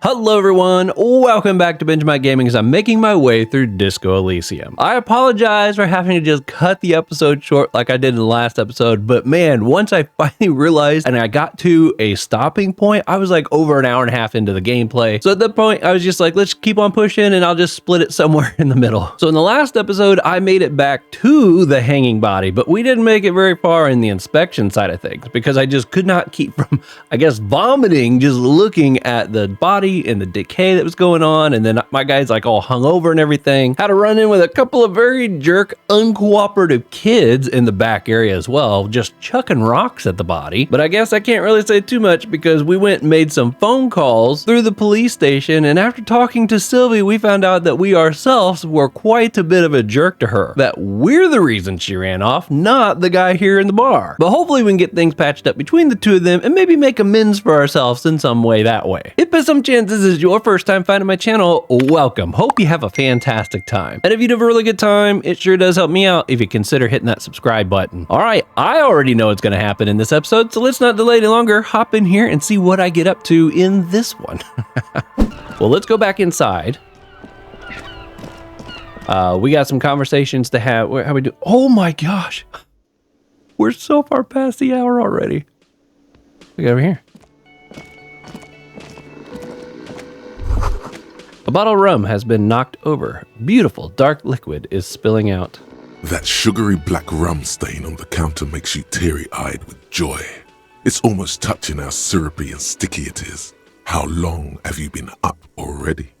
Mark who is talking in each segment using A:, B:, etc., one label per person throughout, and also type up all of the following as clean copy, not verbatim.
A: Hello everyone, welcome back to Benjamight Gaming as I'm making my way through Disco Elysium. I apologize for having to just cut the episode short like I did in the last episode, but man, once I finally realized and I got to a stopping point, I was like over an hour and a half into the gameplay. So at that point, I was just like, let's keep on pushing and I'll just split it somewhere in the middle. So in the last episode, I made it back to the hanging body, but we didn't make it very far in the inspection side of things because I just could not keep from, I guess, vomiting just looking at the body and the decay that was going on, and then my guy's like all hungover and everything. Had to run in with a couple of very jerk, uncooperative kids in the back area as well, just chucking rocks at the body. But I guess I can't really say too much because we went and made some phone calls through the police station, and after talking to Sylvie, we found out that we ourselves were quite a bit of a jerk to her. That we're the reason she ran off, not the guy here in the bar. But hopefully we can get things patched up between the two of them and maybe make amends for ourselves in some way that way. If by some chance this is your first time finding my channel, welcome. Hope you have a fantastic time. And if you have a really good time, it sure does help me out if you consider hitting that subscribe button. All right, I already know what's going to happen in this episode, so let's not delay any longer. Hop in here and see what I get up to in this one. Well, let's go back inside. We got some conversations to have. How we do? Oh my gosh. We're so far past the hour already. We got over here. A bottle of rum has been knocked over. Beautiful dark liquid is spilling out.
B: That sugary black rum stain on the counter makes you teary-eyed with joy. It's almost touching how syrupy and sticky it is. How long have you been up already?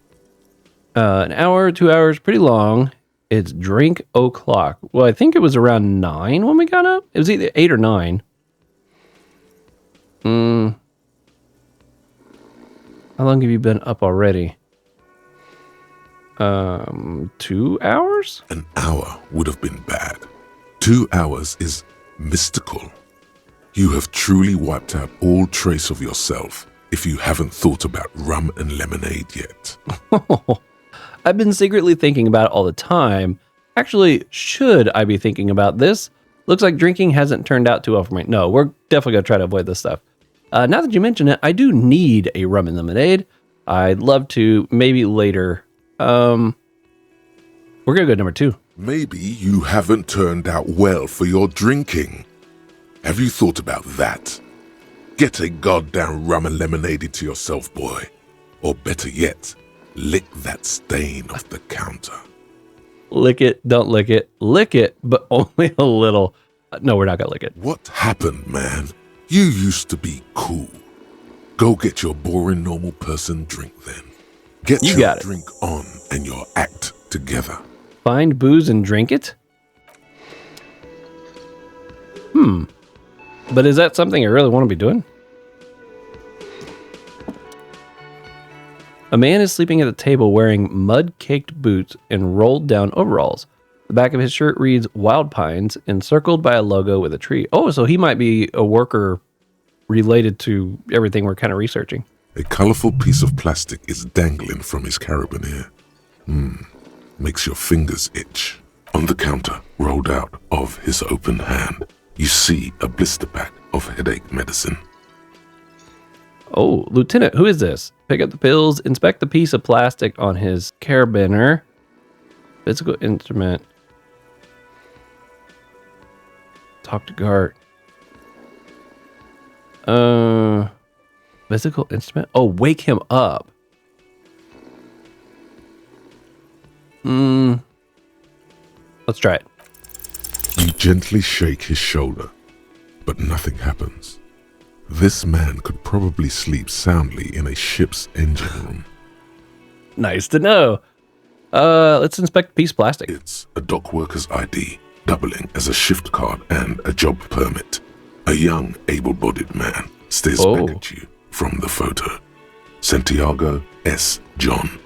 A: An hour, 2 hours, pretty long. It's drink o'clock. Well, I think it was around 9 when we got up. It was either 8 or 9. How long have you been up already? 2 hours?
B: An hour would have been bad. 2 hours is mystical. You have truly wiped out all trace of yourself if you haven't thought about rum and lemonade yet.
A: I've been secretly thinking about it all the time. Actually, should I be thinking about this? Looks like drinking hasn't turned out too well for me. No, we're definitely going to try to avoid this stuff. Now that you mention it, I do need a rum and lemonade. I'd love to, maybe later. We're gonna go number 2.
B: Maybe you haven't turned out well for your drinking. Have you thought about that? Get a goddamn rum and lemonade into yourself, boy. Or better yet, lick that stain off the counter.
A: Lick it, don't lick it. Lick it, but only a little. No, we're not gonna lick it.
B: What happened, man? You used to be cool. Go get your boring normal person drink then. Get your drink on and your act together.
A: Find booze and drink it? But is that something I really want to be doing? A man is sleeping at a table wearing mud-caked boots and rolled down overalls. The back of his shirt reads Wild Pines, encircled by a logo with a tree. Oh, so he might be a worker related to everything we're kind of researching.
B: A colorful piece of plastic is dangling from his carabiner. Makes your fingers itch. On the counter, rolled out of his open hand, you see a blister pack of headache medicine.
A: Oh, Lieutenant, who is this? Pick up the pills, inspect the piece of plastic on his carabiner. Physical instrument. Talk to guard. Physical instrument? Oh, wake him up. Let's try it.
B: You gently shake his shoulder, but nothing happens. This man could probably sleep soundly in a ship's engine room.
A: Nice to know. Let's inspect the piece of plastic.
B: It's a dock worker's ID, doubling as a shift card and a job permit. A young, able-bodied man stares back at you from the photo. Santiago S. John.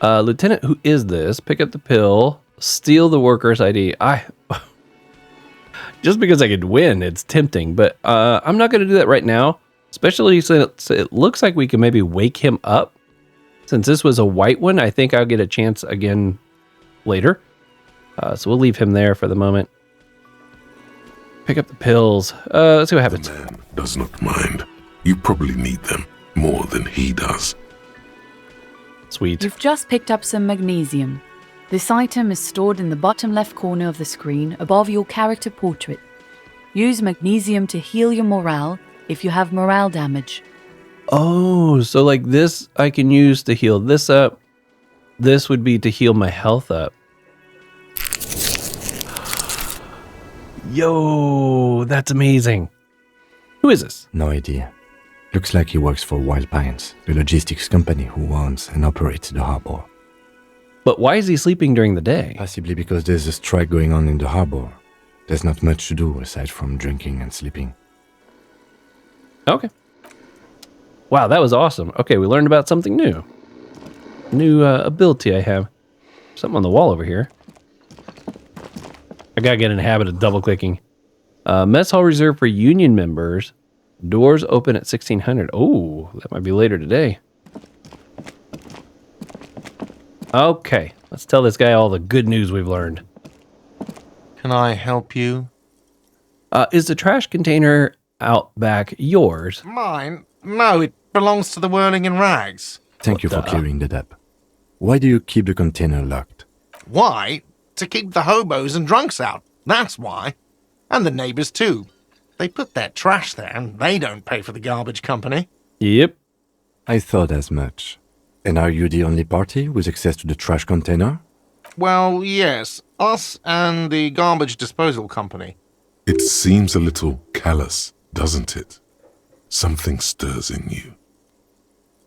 A: Lieutenant, who is this? Pick up the pill. Steal the worker's ID. Just because I could win, it's tempting, but I'm not going to do that right now, especially since it looks like we can maybe wake him up. Since this was a white one, I think I'll get a chance again later. So we'll leave him there for the moment. Pick up the pills. Let's see what happens.
B: The man does not mind. You probably need them more than he does.
A: Sweet.
C: You've just picked up some magnesium. This item is stored in the bottom left corner of the screen above your character portrait. Use magnesium to heal your morale if you have morale damage.
A: Oh, so like this I can use to heal this up. This would be to heal my health up. Yo, that's amazing. Who is this?
D: No idea. Looks like he works for Wild Pines, the logistics company who owns and operates the harbor.
A: But why is he sleeping during the day?
D: Possibly because there's a strike going on in the harbor. There's not much to do aside from drinking and sleeping.
A: Okay. Wow, that was awesome. Okay, we learned about something new. New ability I have. Something on the wall over here. I gotta get in the habit of double clicking. Mess hall reserved for union members. Doors open at 1600. Oh, that might be later today. Okay, let's tell this guy all the good news we've learned.
E: Can I help you?
A: Is the trash container out back yours?
E: Mine? No, it belongs to the Whirling in Rags.
D: Thank you for clearing that up. Why do you keep the container locked?
E: Why? To keep the hobos and drunks out. That's why. And the neighbors too. They put their trash there and they don't pay for the garbage company.
A: Yep.
D: I thought as much. And are you the only party with access to the trash container?
E: Well, yes. Us and the garbage disposal company.
B: It seems a little callous, doesn't it? Something stirs in you.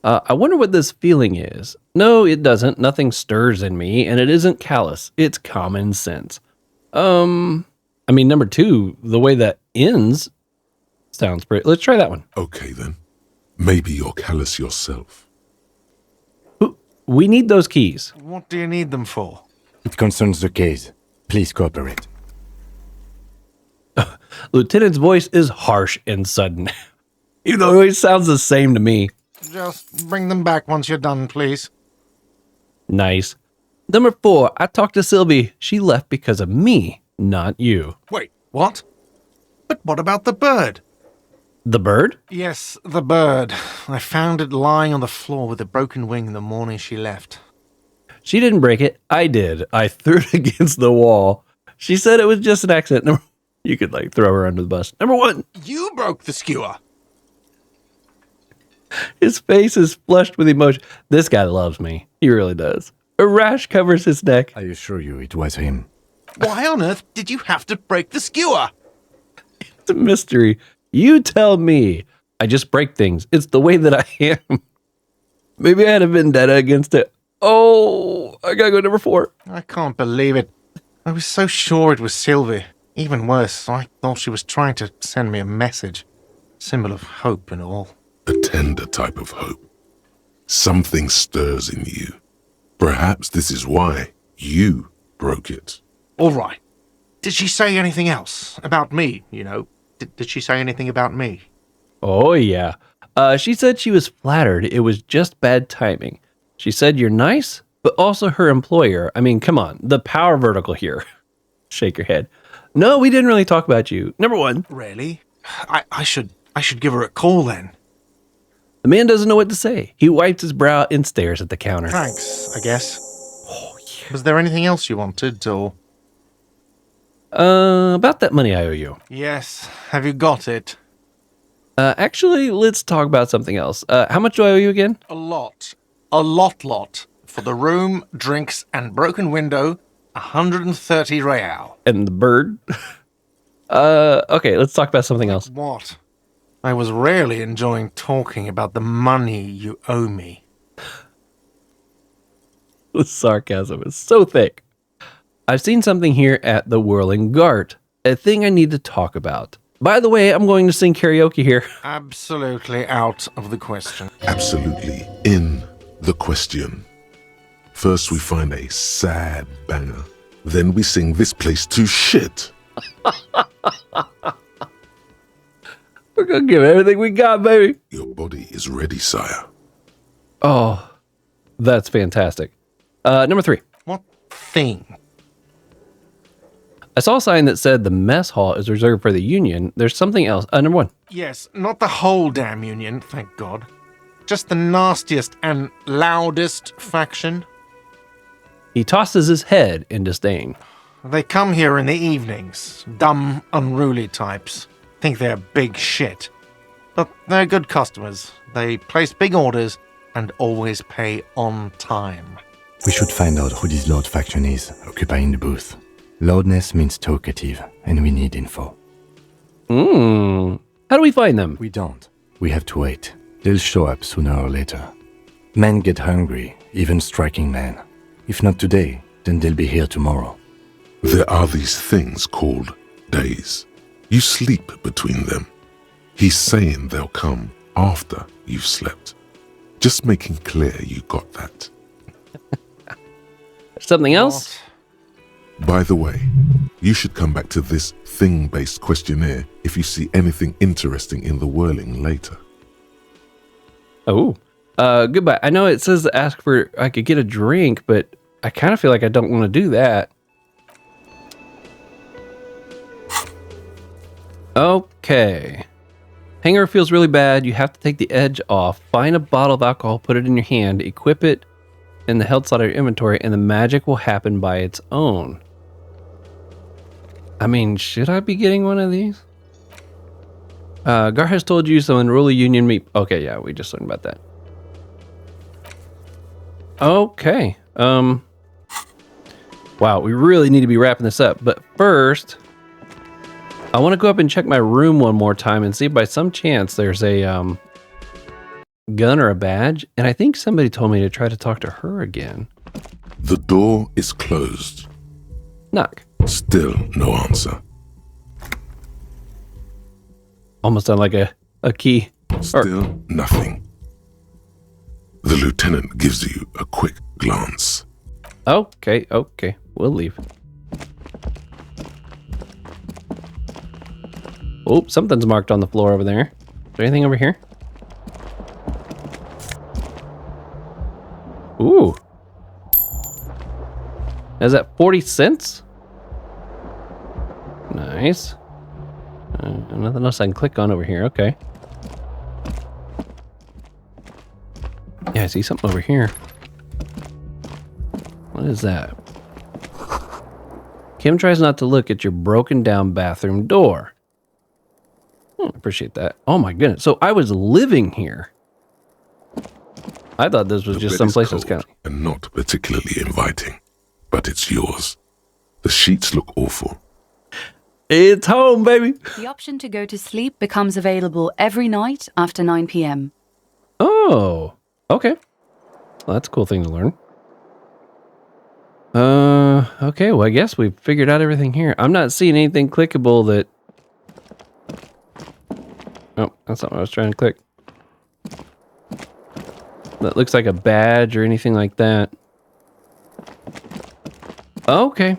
A: I wonder what this feeling is. No, it doesn't. Nothing stirs in me, and it isn't callous. It's common sense. I mean, number 2, the way that ends sounds pretty. Let's try that one.
B: Okay then. Maybe you're callous yourself.
A: We need those keys.
E: What do you need them for?
D: It concerns the case. Please cooperate.
A: Lieutenant's voice is harsh and sudden. Even though it always sounds the same to me.
E: Just bring them back once you're done, please.
A: Nice. Number 4, I talked to Sylvie. She left because of me, not you.
E: Wait, what? But what about the bird?
A: The bird?
E: Yes, the bird. I found it lying on the floor with a broken wing the morning she left.
A: She didn't break it. I did. I threw it against the wall. She said it was just an accident. You could like throw her under the bus. Number 1.
E: You broke the skewer.
A: His face is flushed with emotion. This guy loves me. He really does. A rash covers his neck.
D: I assure you it was him.
E: Why on earth did you have to break the skewer?
A: It's a mystery. You tell me. I just break things. It's the way that I am. Maybe I had a vendetta against it. Oh, I gotta go number 4.
E: I can't believe it. I was so sure it was Sylvie. Even worse, I thought she was trying to send me a message. Symbol of hope and all.
B: A tender type of hope. Something stirs in you. Perhaps this is why you broke it.
E: All right. Did she say anything else? About me, you know? Did she say anything about me?
A: Oh, yeah. She said she was flattered. It was just bad timing. She said you're nice, but also her employer. I mean, come on. The power vertical here. Shake your head. No, we didn't really talk about you. Number 1.
E: Really? I should give her a call then.
A: The man doesn't know what to say. He wipes his brow and stares at the counter.
E: Thanks, I guess. Oh, yeah. Was there anything else you wanted, or?
A: About that money I owe you.
E: Yes. Have you got it?
A: Actually, let's talk about something else. How much do I owe you again?
E: A lot. A lot. For the room, drinks, and broken window, 130 real.
A: And the bird? Okay, let's talk about something else.
E: What? I was really enjoying talking about the money you owe me.
A: The sarcasm is so thick. I've seen something here at the Whirling Gart. A thing I need to talk about. By the way, I'm going to sing karaoke here.
E: Absolutely out of the question.
B: Absolutely in the question. First we find a sad banger. Then we sing this place to shit.
A: We're going to give everything we got, baby.
B: Your body is ready, sire.
A: Oh, that's fantastic. Number 3.
E: What thing?
A: I saw a sign that said the mess hall is reserved for the union. There's something else. Number 1.
E: Yes, not the whole damn union, thank God. just the nastiest and loudest faction.
A: He tosses his head in disdain.
E: They come here in the evenings. Dumb, unruly types. Think they're big shit. But they're good customers. They place big orders and always pay on time.
D: We should find out who this Lord faction is, occupying the booth. Loudness means talkative, and we need info.
A: How do we find them?
D: We don't. We have to wait. They'll show up sooner or later. Men get hungry, even striking men. If not today, then they'll be here tomorrow.
B: There are these things called days. You sleep between them. He's saying they'll come after you've slept. Just making clear you got that.
A: Something else?
B: By the way, you should come back to this thing-based questionnaire if you see anything interesting in the whirling later.
A: Oh, goodbye. I know it says to ask for, I could get a drink, but I kind of feel like I don't want to do that. Okay. Hangover feels really bad. You have to take the edge off. Find a bottle of alcohol, put it in your hand, equip it in the held slot of your inventory, and the magic will happen by its own. I mean, should I be getting one of these? Gar has told you some unruly union meat. Okay, yeah, we just learned about that. Okay. Wow, we really need to be wrapping this up. But first, I want to go up and check my room one more time and see if by some chance there's a gun or a badge. And I think somebody told me to try to talk to her again.
B: The door is closed.
A: Knock.
B: Still no answer.
A: Almost sound like a key.
B: Still nothing. The lieutenant gives you a quick glance.
A: Okay, we'll leave. Oh, something's marked on the floor over there. Is there anything over here? Ooh. Is that 40 cents? Nice. Nothing else I can click on over here. Okay. Yeah, I see something over here. What is that? Kim tries not to look at your broken down bathroom door. Appreciate that. Oh my goodness. So I was living here. I thought this was just someplace that's kind of...
B: and not particularly inviting, but it's yours. The sheets look awful.
A: It's home, baby.
C: The option to go to sleep becomes available every night after 9 p.m.
A: Oh, okay. Well, that's a cool thing to learn. Okay, well, I guess we've figured out everything here. I'm not seeing anything clickable that... Oh, that's not what I was trying to click. That looks like a badge or anything like that. Okay.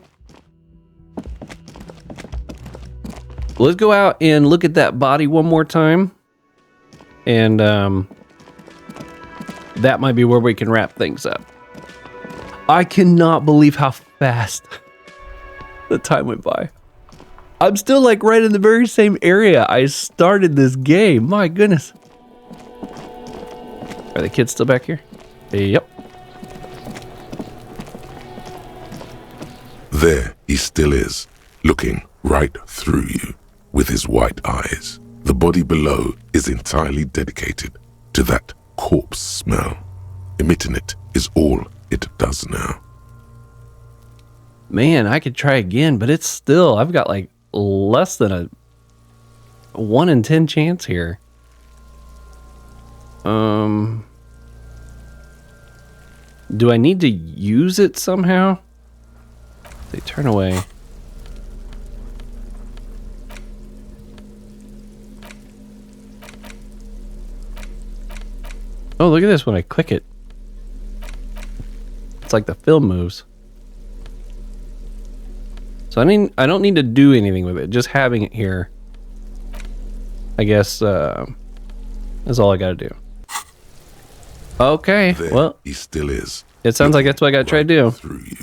A: Let's go out and look at that body one more time. And that might be where we can wrap things up. I cannot believe how fast the time went by. I'm still like right in the very same area I started this game. My goodness. Are the kids still back here? Yep.
B: There he still is, looking right through you with his white eyes. The body below is entirely dedicated to that corpse smell. Emitting it is all it does now.
A: Man, I could try again, but it's still, I've got like less than a 1 in 10 chance here. Do I need to use it somehow? They turn away. Oh, look at this when I click it. It's like the film moves. So I don't need to do anything with it. Just having it here, I guess, is all I gotta do. Okay,
B: There
A: well,
B: he still is.
A: it sounds like that's what I gotta try to do.
B: Through you.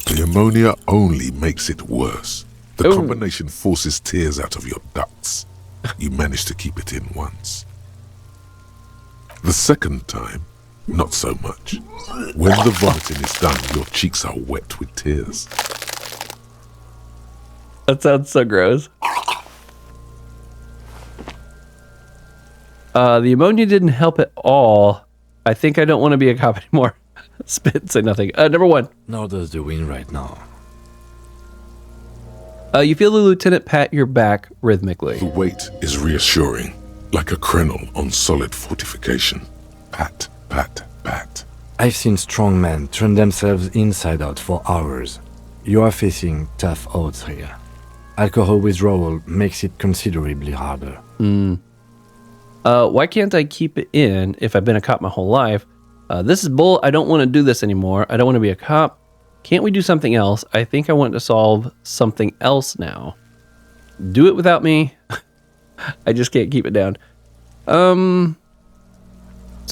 B: The ammonia only makes it worse. The
A: Ooh.
B: combination forces tears out of your ducts. You managed to keep it in once. The second time, not so much. When the vomiting is done, your cheeks are wet with tears.
A: That sounds so gross. The ammonia didn't help at all. I think I don't want to be a cop anymore. Spit, say nothing. Number 1.
D: Nor does the wind right now.
A: You feel the lieutenant pat your back rhythmically.
B: The weight is reassuring, like a crenel on solid fortification. Pat, pat, pat.
D: I've seen strong men turn themselves inside out for hours. You are facing tough odds here. Alcohol withdrawal makes it considerably harder.
A: Why can't I keep it in if I've been a cop my whole life? This is bull. I don't want to do this anymore. I don't want to be a cop. Can't we do something else? I think I want to solve something else now. Do it without me. I just can't keep it down. So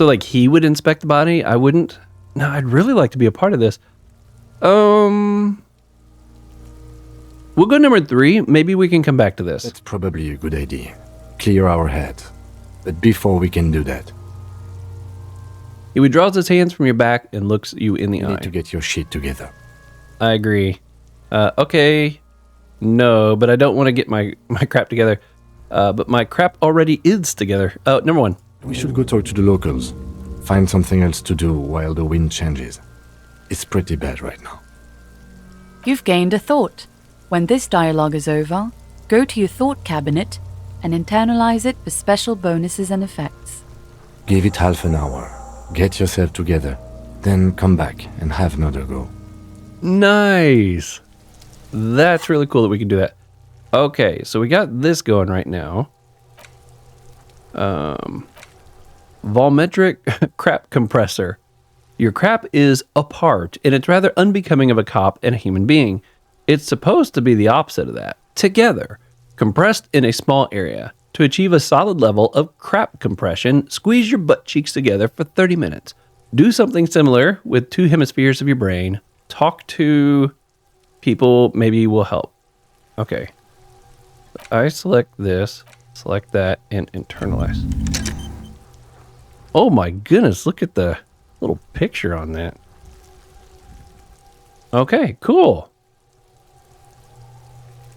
A: like he would inspect the body? I wouldn't? No, I'd really like to be a part of this. We'll go number 3. Maybe we can come back to this.
D: That's probably a good idea. Clear our heads. But before we can do that,
A: He withdraws his hands from your back and looks you in the
D: you
A: eye.
D: need to get your shit together.
A: I agree. Okay. No, but I don't want to get my crap together. But my crap already is together. Number 1.
D: We should go talk to the locals. Find something else to do while the wind changes. It's pretty bad right now.
C: You've gained a thought. When this dialogue is over, go to your thought cabinet and internalize it for special bonuses and effects.
D: Give it half an hour. Get yourself together. Then come back and have another go.
A: Nice. That's really cool that we can do that. Okay, so we got this going right now. Volumetric crap compressor. Your crap is apart, and it's rather unbecoming of a cop and a human being. It's supposed to be the opposite of that. Together, compressed in a small area. To achieve a solid level of crap compression, squeeze your butt cheeks together for 30 minutes. Do something similar with 2 hemispheres of your brain. Talk to people, maybe will help. Okay. I select this, select that, and internalize. Oh my goodness, look at the little picture on that. Okay, cool.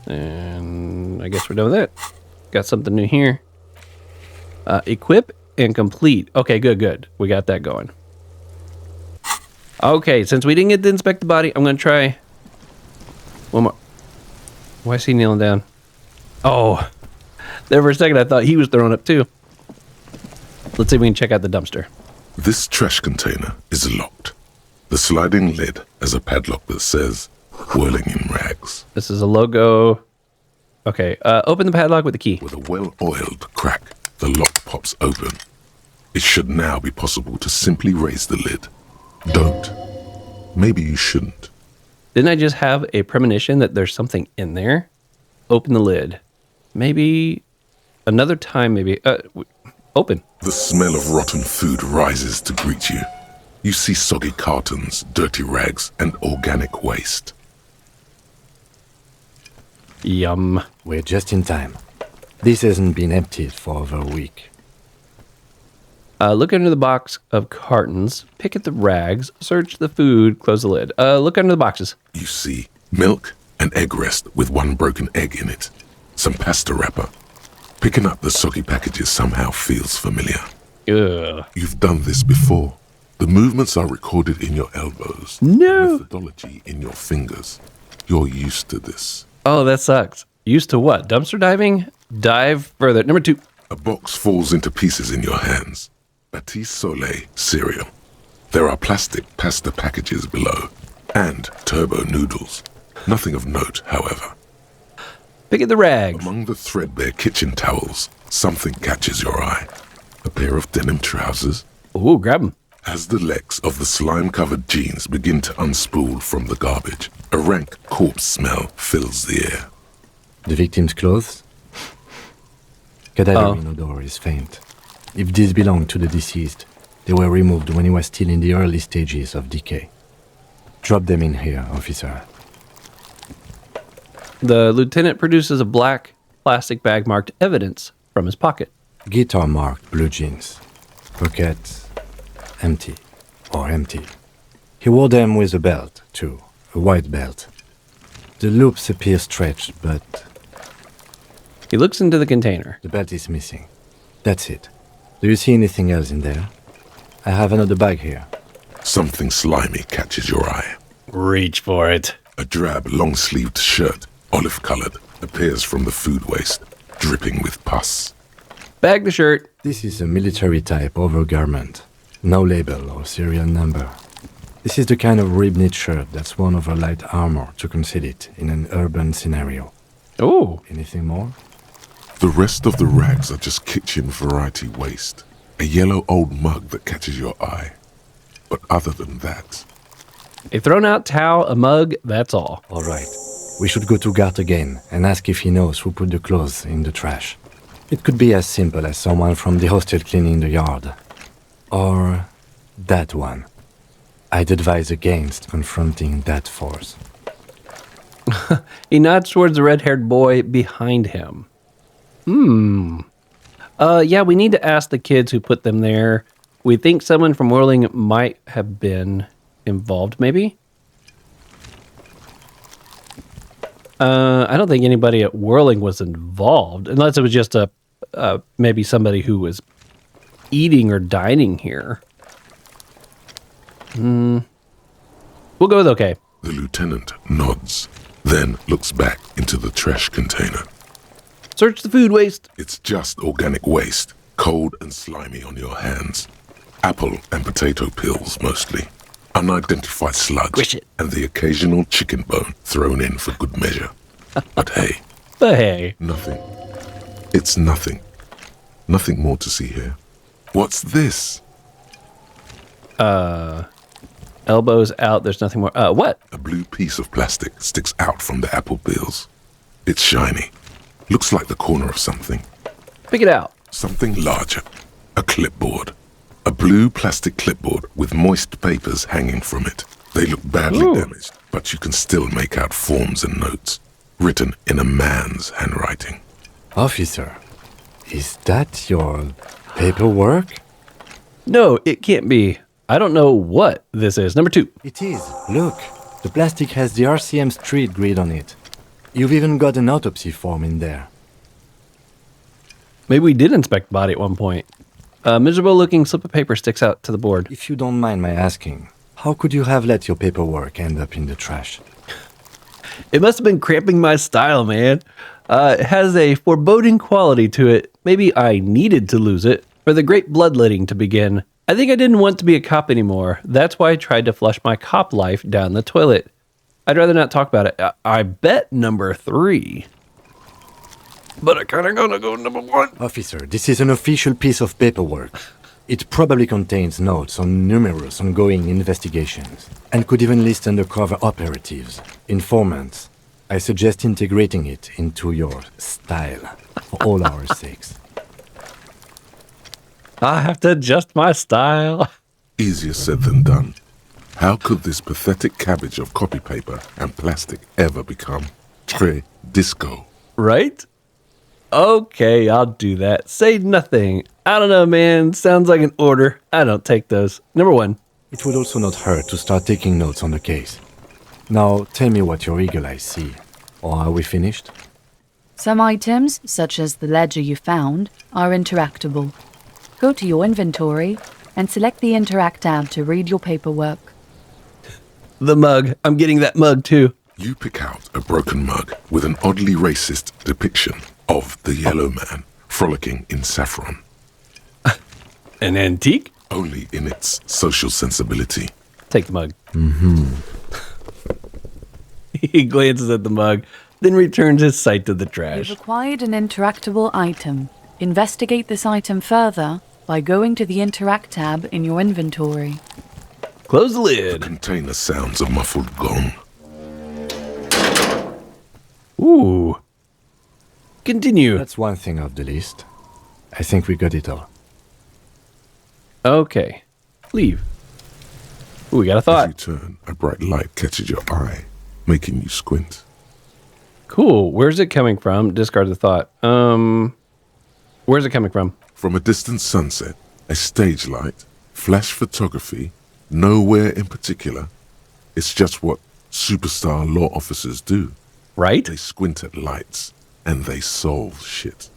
A: And I guess we're done with it. Got something new here. Equip and complete. Okay, good. We got that going. Okay, since we didn't get to inspect the body, I'm going to try one more. Why is he kneeling down? Oh, there for a second I thought he was throwing up too. Let's see if we can check out the dumpster.
B: This trash container is locked. The sliding lid has a padlock that says, whirling in rags.
A: This is a logo. Okay, open the padlock with the key.
B: With a well-oiled crack, the lock pops open. It should now be possible to simply raise the lid. Don't. Maybe you shouldn't.
A: Didn't I just have a premonition that there's something in there? Open the lid. Maybe another time, maybe. Open.
B: The smell of rotten food rises to greet you. You see soggy cartons, dirty rags, and organic waste.
A: Yum.
D: We're just in time. This hasn't been emptied for over a week.
A: Look under the box of cartons, pick at the rags, search the food, close the lid. Look under the boxes.
B: You see milk, an egg rest with 1 broken egg in it, some pasta wrapper. Picking up the soggy packages somehow feels familiar.
A: Ugh.
B: You've done this before. The movements are recorded in your elbows.
A: No.
B: The methodology in your fingers. You're used to this.
A: Oh, that sucks. Used to what? Dumpster diving? Dive further. Number 2.
B: A box falls into pieces in your hands. Batiste Soleil cereal. There are plastic pasta packages below. And turbo noodles. Nothing of note, however.
A: Pick at the rags.
B: Among the threadbare kitchen towels, something catches your eye. A pair of denim trousers.
A: Ooh, grab them.
B: As the legs of the slime-covered jeans begin to unspool from the garbage, a rank corpse smell fills the air.
D: The victim's clothes? Cadaver odor is faint. If these belong to the deceased, they were removed when he was still in the early stages of decay. Drop them in here, officer.
A: The lieutenant produces a black plastic bag marked evidence from his pocket.
D: Guitar-marked blue jeans. Pockets empty. Or empty. He wore them with a belt, too. A white belt. The loops appear stretched, but
A: He looks into the container.
D: the belt is missing. That's it. Do you see anything else in there? I have another bag here.
B: Something slimy catches your eye.
A: Reach for it.
B: A drab, long-sleeved shirt, olive-colored, appears from the food waste, dripping with pus.
A: Bag the shirt.
D: This is a military-type overgarment. No label or serial number. This is the kind of rib-knit shirt that's worn over light armor to conceal it in an urban scenario.
A: Oh,
D: Anything more?
B: The rest of the rags are just kitchen variety waste. A yellow old mug that catches your eye. But other than that,
A: a thrown out towel, a mug, that's all.
D: All right. We should go to Gart again and ask if he knows who put the clothes in the trash. It could be as simple as someone from the hostel cleaning the yard. Or that one. I'd advise against confronting that force.
A: He nods towards the red-haired boy behind him. Yeah, we need to ask the kids who put them there. We think someone from Whirling might have been involved, maybe? I don't think anybody at Whirling was involved, unless it was just maybe somebody who was eating or dining here. We'll go with okay.
B: the lieutenant nods, then looks back into the trash container.
A: Search the food waste.
B: It's just organic waste, cold and slimy on your hands. Apple and potato peels, mostly. Unidentified sludge.
A: Squish it.
B: And the occasional chicken bone thrown in for good measure. But hey,
A: But hey,
B: nothing. It's nothing. Nothing more to see here. What's this?
A: elbows out. There's nothing more. What?
B: A blue piece of plastic sticks out from the apple peels. It's shiny. Looks like the corner of something.
A: Pick it out.
B: Something larger. A clipboard. A blue plastic clipboard with moist papers hanging from it. They look badly
A: Ooh.
B: damaged, but you can still make out forms and notes, written in a man's handwriting.
D: Officer, is that your paperwork?
A: No, it can't be. I don't know what this is. Number 2.
D: It is. Look, the plastic has the RCM street grid on it. You've even got an autopsy form in there.
A: Maybe we did inspect the body at one point. A miserable-looking slip of paper sticks out to the board.
D: If you don't mind my asking, how could you have let your paperwork end up in the trash?
A: It must have been cramping my style, man. It has a foreboding quality to it. Maybe I needed to lose it for the great bloodletting to begin. I think I didn't want to be a cop anymore. That's why I tried to flush my cop life down the toilet. I'd rather not talk about it. I bet number 3. But I kinda gonna go number 1.
D: Officer, this is an official piece of paperwork. It probably contains notes on numerous ongoing investigations and could even list undercover operatives, informants. I suggest integrating it into your style for all our sakes.
A: I have to adjust my style.
B: Easier said than done. How could this pathetic cabbage of copy paper and plastic ever become très disco?
A: Right? Okay, I'll do that. Say nothing. I don't know, man. Sounds like an order. I don't take those. Number 1.
D: It would also not hurt to start taking notes on the case. Now, tell me what your eagle eyes see. Or are we finished?
C: Some items, such as the ledger you found, are interactable. Go to your inventory and select the Interact tab to read your paperwork.
A: The mug. I'm getting that mug too.
B: You pick out a broken mug with an oddly racist depiction of the yellow man frolicking in saffron,
A: An antique?
B: only in its social sensibility.
A: Take the mug. He glances at the mug, then returns his sight to the
C: You've
A: trash.
C: acquired an interactable item. Investigate this item further by going to the Interact tab in your inventory.
A: Close the
B: The
A: lid.
B: container sounds a muffled gong.
A: Ooh. Continue.
D: That's one thing off the list. I think we got it all.
A: Okay. Leave. Ooh, we got a
B: As you
A: thought.
B: turn, a bright light catches your eye, making you squint.
A: Cool. Where's it coming from? Discard the thought. Where's it coming from?
B: From a distant sunset, A stage light, flash photography, nowhere in particular. It's just what superstar law officers do.
A: Right?
B: They squint at lights and they solve shit.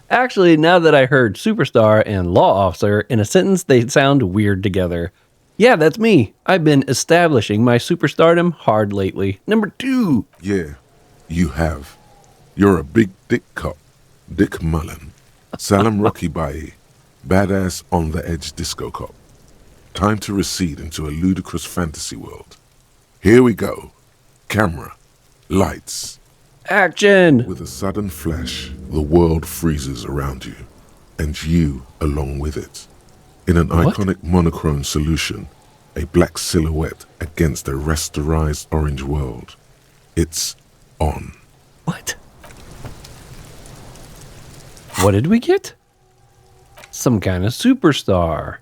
A: Actually, now that I heard superstar and law officer in a sentence, they sound weird together. Yeah, that's me. I've been establishing my superstardom hard lately. Number 2.
B: Yeah, you have. You're a big dick cop. Dick Mullen. Salam Rocky Bayi. Badass on the edge disco cop. Time to recede into a ludicrous fantasy world. Here we go. Camera. Lights.
A: Action!
B: With a sudden flash, the world freezes around you, and you along with it. In an
A: What?
B: iconic monochrome solution, a black silhouette against a rasterized orange world. It's on.
A: What? What did we get? Some kind of superstar.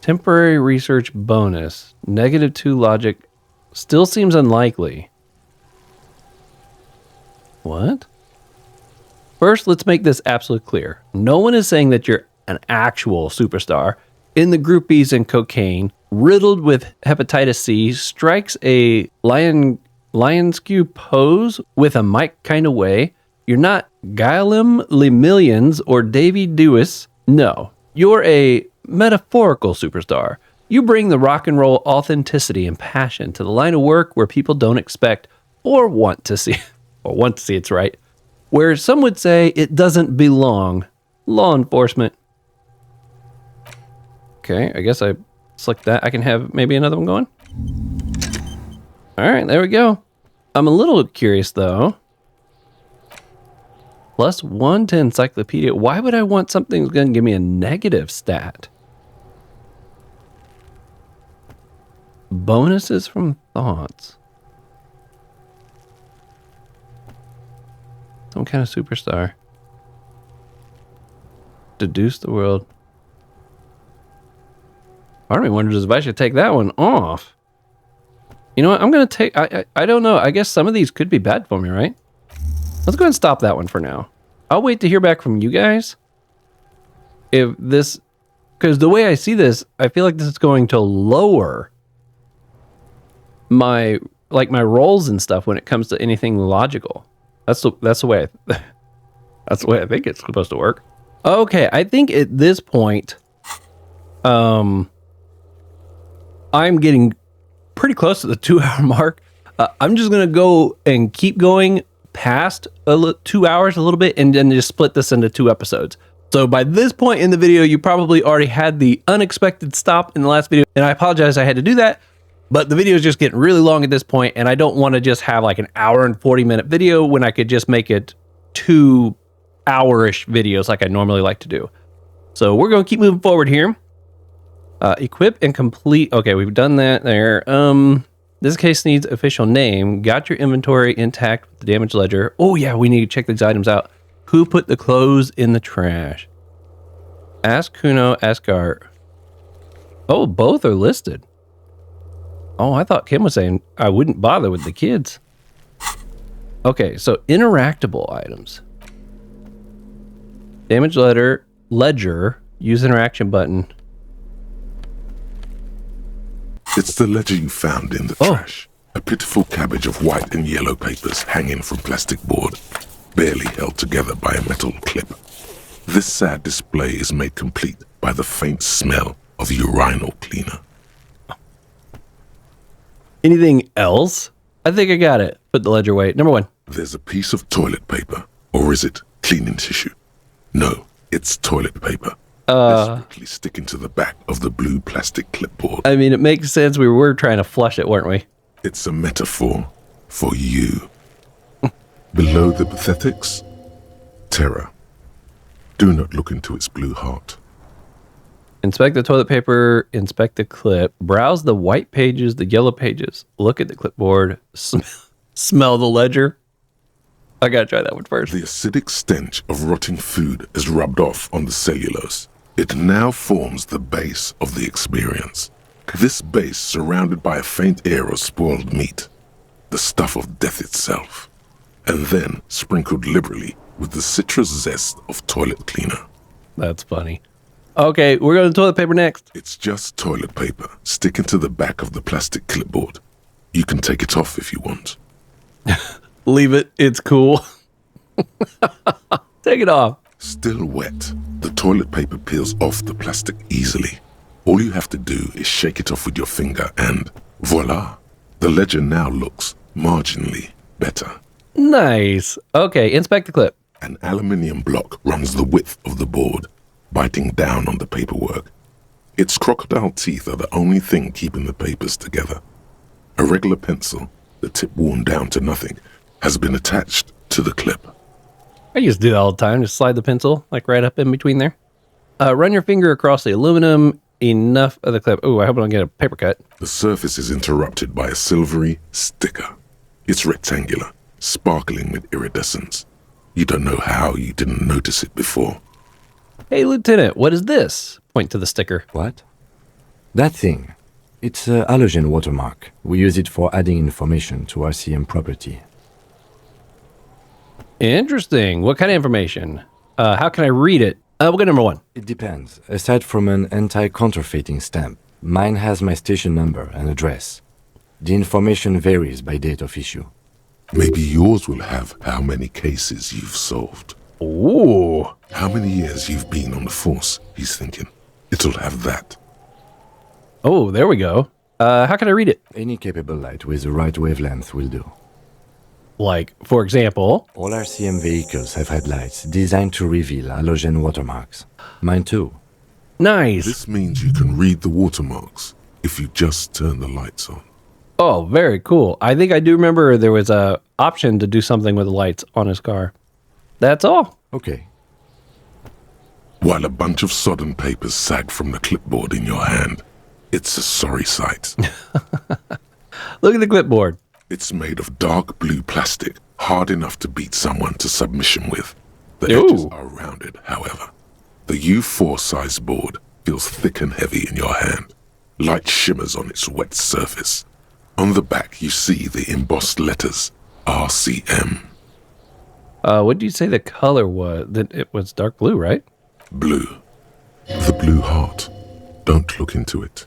A: Temporary research bonus. -2 logic. Still seems unlikely. What? First, let's make this absolutely clear. No one is saying that you're an actual superstar. In the groupies and cocaine, riddled with hepatitis C, strikes a lionskew pose with a mic kind of way. You're not Guillaume Le Millions or Davy Dewis. No, you're a metaphorical superstar. You bring the rock and roll authenticity and passion to the line of work where people don't expect or want to see it's right. Where some would say it doesn't belong. Law enforcement. Okay, I guess I select that. I can have maybe another one going. All right, there we go. I'm a little curious though. +1 to encyclopedia. Why would I want something that's going to give me a negative stat? Bonuses from thoughts. Some kind of superstar. Deduce the world. Part of me wonders if I should take that one off. You know what? I'm going to take... I don't know. I guess some of these could be bad for me, right? Let's go ahead and stop that one for now. I'll wait to hear back from you guys. If this... Because the way I see this, I feel like this is going to lower my rolls and stuff when it comes to anything logical. That's the way that's the way I think it's supposed to work. Okay, I think at this point, I'm getting pretty close to the 2-hour mark. I'm just gonna go and keep going past 2 hours a little bit, and then just split this into 2 episodes. So by this point in the video, you probably already had the unexpected stop in the last video, and I apologize I had to do that. But the video is just getting really long at this point, and I don't want to just have like an hour and 40-minute video when I could just make it 2 hour-ish videos like I normally like to do. So we're going to keep moving forward here. Equip and complete. Okay, we've done that there. This case needs official name. Got your inventory intact with the damage ledger. Oh yeah, we need to check these items out. Who put the clothes in the trash? Ask Kuno, ask Art. Oh, both are listed. Oh, I thought Kim was saying I wouldn't bother with the kids. Okay, so interactable items. Damage ledger, use interaction button.
B: It's the ledger you found in the trash. A pitiful cabbage of white and yellow papers hanging from plastic board, barely held together by a metal clip. This sad display is made complete by the faint smell of urinal cleaner.
A: Anything else? I think I got it. Put the ledger away. Number 1.
B: There's a piece of toilet paper. Or is it cleaning tissue? No, it's toilet paper. Desperately sticking to the back of the blue plastic clipboard.
A: I mean, it makes sense. We were trying to flush it, weren't we?
B: It's a metaphor for you. Below the pathetics, terror. Do not look into its blue heart.
A: Inspect the toilet paper, inspect the clip, browse the white pages, the yellow pages, look at the clipboard, smell the ledger. I gotta try that one first.
B: The acidic stench of rotting food is rubbed off on the cellulose. It now forms the base of the experience. This base surrounded by a faint air of spoiled meat, the stuff of death itself, and then sprinkled liberally with the citrus zest of toilet cleaner.
A: That's funny. Okay, we're going to toilet paper next.
B: It's just toilet paper sticking to the back of the plastic clipboard. You can take it off if you want.
A: Leave it. It's cool. Take it off.
B: Still wet, the toilet paper peels off the plastic easily. All you have to do is shake it off with your finger and voila! The ledger now looks marginally better.
A: Nice. Okay, inspect the clip.
B: An aluminium block runs the width of the board, biting down on the paperwork. Its crocodile teeth are the only thing keeping the papers together. A regular pencil, the tip worn down to nothing, has been attached to the clip.
A: I used to do that all the time. Just slide the pencil like right up in between there. Run your finger across the aluminum. Enough of the clip. Oh, I hope I don't get a paper cut.
B: The surface is interrupted by a silvery sticker. It's rectangular, sparkling with iridescence. You don't know how you didn't notice it before.
A: Hey, Lieutenant, what is this? Point to the sticker.
D: What? That thing. It's a halogen watermark. We use it for adding information to RCM property.
A: Interesting. What kind of information? How can I read it? We'll go number 1.
D: It depends. Aside from an anti-counterfeiting stamp, mine has my station number and address. The information varies by date of issue.
B: Maybe yours will have how many cases you've solved.
A: Ooh.
B: How many years you've been on the force, he's thinking. It'll have that.
A: Oh, there we go. How can I read it?
D: Any capable light with the right wavelength will do.
A: Like, for example...
D: All RCM vehicles have headlights designed to reveal halogen watermarks. Mine too.
A: Nice.
B: This means you can read the watermarks if you just turn the lights on.
A: Oh, very cool. I think I do remember there was a option to do something with the lights on his car. That's all.
D: Okay.
B: While a bunch of sodden papers sag from the clipboard in your hand, it's a sorry sight.
A: Look at the clipboard.
B: It's made of dark blue plastic, hard enough to beat someone to submission with. The
A: Ooh.
B: edges are rounded, however. The U4 size board feels thick and heavy in your hand. Light shimmers on its wet surface. On the back, you see the embossed letters, RCM.
A: What did you say the color was? That it was dark blue, right?
B: Blue. The blue heart. Don't look into it.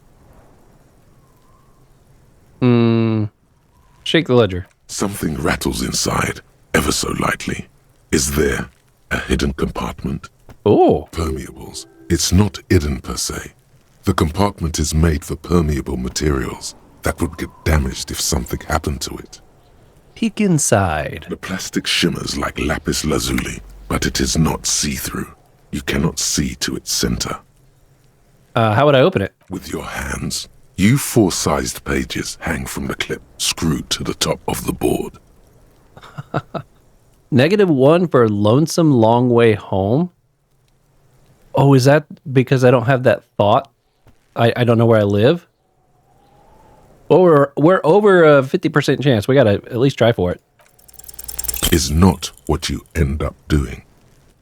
A: Shake the ledger.
B: Something rattles inside, ever so lightly. Is there a hidden compartment?
A: Oh.
B: Permeables. It's not hidden per se. The compartment is made for permeable materials that would get damaged if something happened to it.
A: Peek inside.
B: The plastic shimmers like lapis lazuli, but it is not see-through. You cannot see to its center.
A: How would I open it?
B: With your hands, U4-sized pages hang from the clip screwed to the top of the board.
A: -1 for Lonesome Long Way Home. Oh, is that because I don't have that thought? I don't know where I live? Well, we're over a 50% chance. We gotta at least try for it.
B: Is not what you end up doing.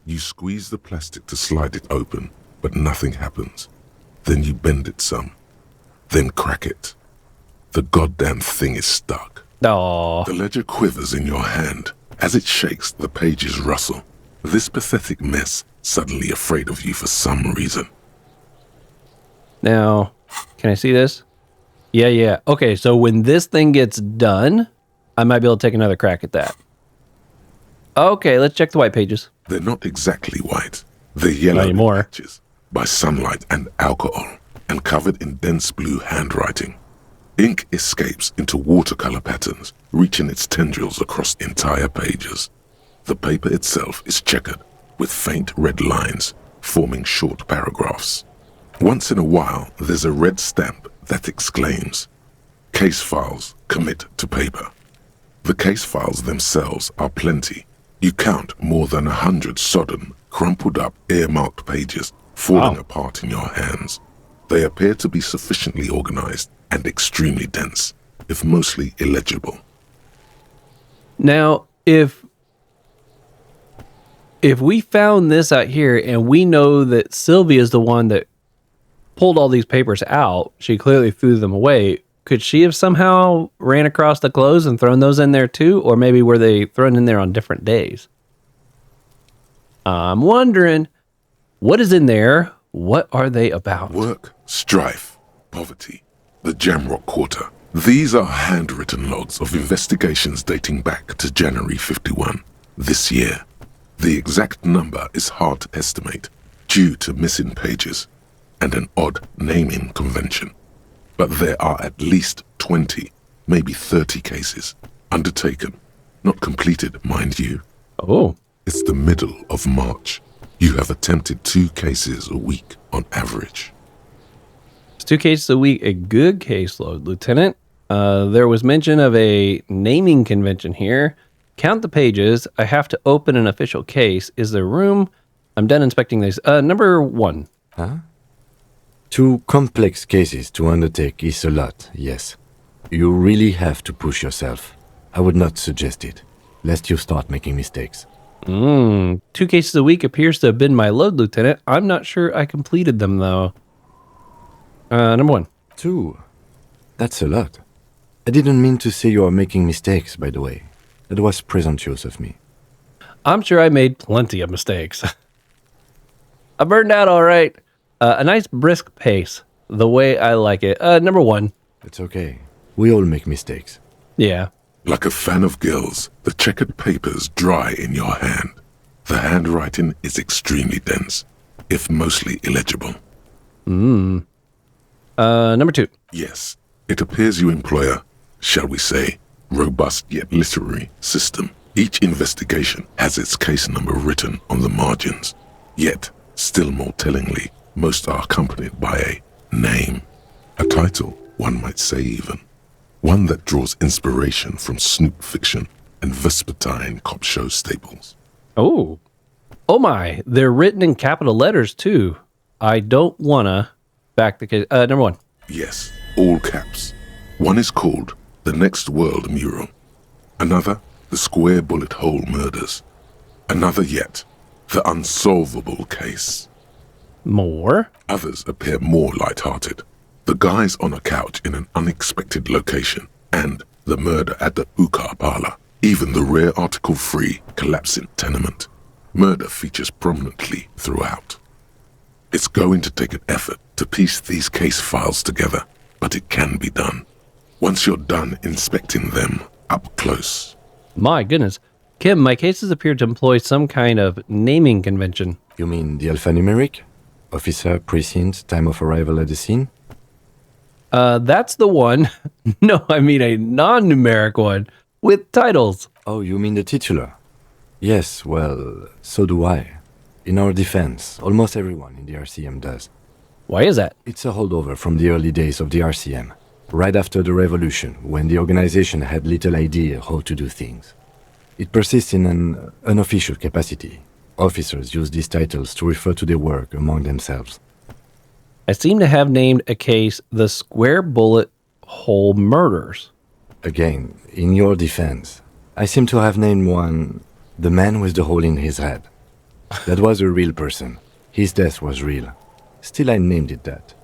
B: You squeeze the plastic to slide it open, but nothing happens. Then you bend it some. Then crack it. The goddamn thing is stuck.
A: Aww.
B: The ledger quivers in your hand. As it shakes, the pages rustle. This pathetic mess suddenly afraid of you for some reason.
A: Now, can I see this? Yeah. Okay, so when this thing gets done, I might be able to take another crack at that. Okay, let's check the white pages.
B: They're not exactly white. They're yellow in
A: anymore.
B: patches by sunlight and alcohol, and covered in dense blue handwriting. Ink escapes into watercolor patterns, reaching its tendrils across entire pages. The paper itself is checkered, with faint red lines, forming short paragraphs. Once in a while, there's a red stamp that exclaims, "Case files commit to paper." The case files themselves are plenty. You count more than 100 sodden, crumpled up, earmarked pages falling apart in your hands. They appear to be sufficiently organized and extremely dense, if mostly illegible.
A: Now, if we found this out here and we know that Sylvia is the one that pulled all these papers out, she clearly threw them away. Could she have somehow ran across the clothes and thrown those in there too? Or maybe were they thrown in there on different days? I'm wondering. What is in there? What are they about?
B: Work, strife, poverty, the Jamrock Quarter. These are handwritten logs of investigations dating back to January 51, this year. The exact number is hard to estimate due to missing pages and an odd naming convention. But there are at least 20, maybe 30 cases undertaken, not completed, mind you.
A: Oh,
B: It's the middle of March. You have attempted 2 cases a week on average.
A: it's 2 cases a week, a good caseload, Lieutenant. There was mention of a naming convention here. Count the pages. I have to open an official case. Is there room? I'm done inspecting these. Number 1.
D: 2 complex cases to undertake is a lot, yes. You really have to push yourself. I would not suggest it, lest you start making mistakes.
A: 2 cases a week appears to have been my load, Lieutenant. I'm not sure I completed them, though. Number 1.
D: 2? That's a lot. I didn't mean to say you are making mistakes, by the way. That was presumptuous of me.
A: I'm sure I made plenty of mistakes. I burned out all right. A nice brisk pace, the way I like it. Number 1.
D: It's okay. We all make mistakes.
A: Yeah.
B: Like a fan of girls, the checkered papers dry in your hand. The handwriting is extremely dense, if mostly illegible.
A: Number 2.
B: Yes, it appears you employ a, shall we say, robust yet literary system. Each investigation has its case number written on the margins. Yet, still more tellingly, most are accompanied by a name. A title, one might say even. One that draws inspiration from snoop fiction and vespertine cop show staples.
A: Oh. Oh my. They're written in capital letters, too. I don't wanna back the case. Number 1.
B: Yes, all caps. One is called The Next World Mural. Another, The Square Bullet Hole Murders. Another yet, The Unsolvable Case.
A: More?
B: Others appear more light-hearted. The guys on a couch in an unexpected location, and the murder at the Ukar Parlor. Even the rare article-free collapsing tenement. Murder features prominently throughout. It's going to take an effort to piece these case files together, but it can be done. Once you're done inspecting them up close.
A: My goodness. Kim, my cases appear to employ some kind of naming convention.
D: You mean the alphanumeric? Officer, precinct, time of arrival at the scene?
A: That's the one. No, I mean a non-numeric one with titles.
D: Oh, you mean the titular? Yes, well, so do I. In our defense, almost everyone in the RCM does.
A: Why is that?
D: It's a holdover from the early days of the RCM, right after the revolution, when the organization had little idea how to do things. It persists in an unofficial capacity. Officers use these titles to refer to their work among themselves.
A: I seem to have named a case the Square Bullet Hole Murders.
D: Again, in your defense, I seem to have named one the man with the hole in his head. That was a real person. His death was real. Still, I named it that,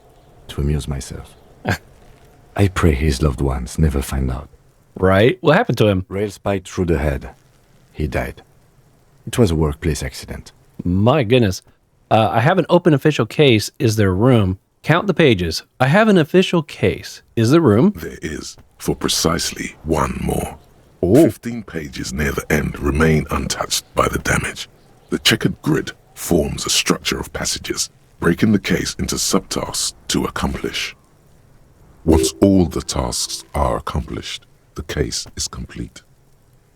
D: to amuse myself. I pray his loved ones never find out.
A: Right? What happened to him?
D: Rail spiked through the head. He died. It was a workplace accident.
A: My goodness. I have an open official case. Is there room? Count the pages. I have an official case. Is there room?
B: There is, for precisely one more.
A: Oh.
B: 15 pages near the end remain untouched by the damage. The checkered grid forms a structure of passages, breaking the case into subtasks to accomplish. Once all the tasks are accomplished, the case is complete.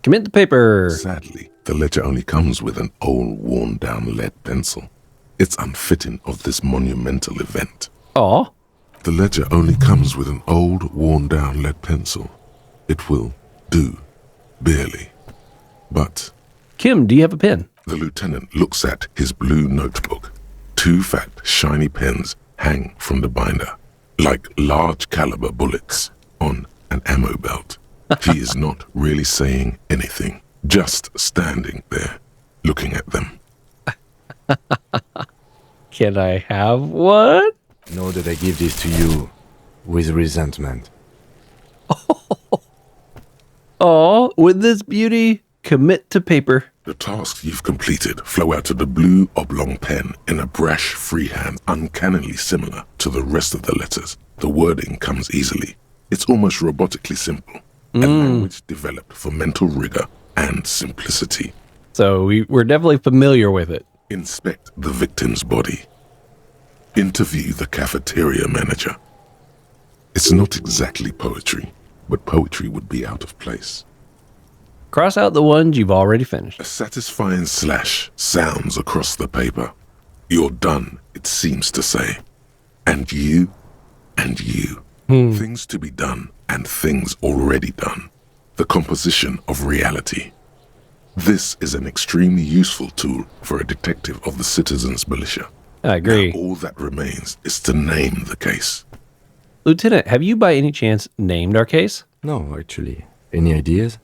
A: Commit the paper.
B: Sadly, the ledger only comes with an old, worn-down lead pencil. It's unfitting of this monumental event.
A: Aw.
B: The ledger only comes with an old, worn-down lead pencil. It will do, barely. But
A: Kim, do you have a pen?
B: the lieutenant looks at his blue notebook. 2 fat, shiny pens hang from the binder, like large-caliber bullets on an ammo belt. He is not really saying anything, just standing there, looking at them.
A: Can I have one?
D: Know that I give this to you with resentment.
A: Oh, with this beauty? commit to paper.
B: The tasks you've completed flow out of the blue oblong pen in a brash freehand uncannily similar to the rest of the letters. The wording comes easily. It's almost robotically simple. A language developed for mental rigor and simplicity.
A: So we're definitely familiar with it.
B: Inspect the victim's body. Interview the cafeteria manager. It's not exactly poetry, but poetry would be out of place.
A: Cross out the ones you've already finished.
B: A satisfying slash sounds across the paper. You're done, it seems to say. And you, and you. Things to be done and things already done. The composition of reality. This is an extremely useful tool for a detective of the citizens' militia.
A: I agree.
B: Now, all that remains is to name the case.
A: Lieutenant, have you by any chance named our case?
D: No, actually. Any ideas?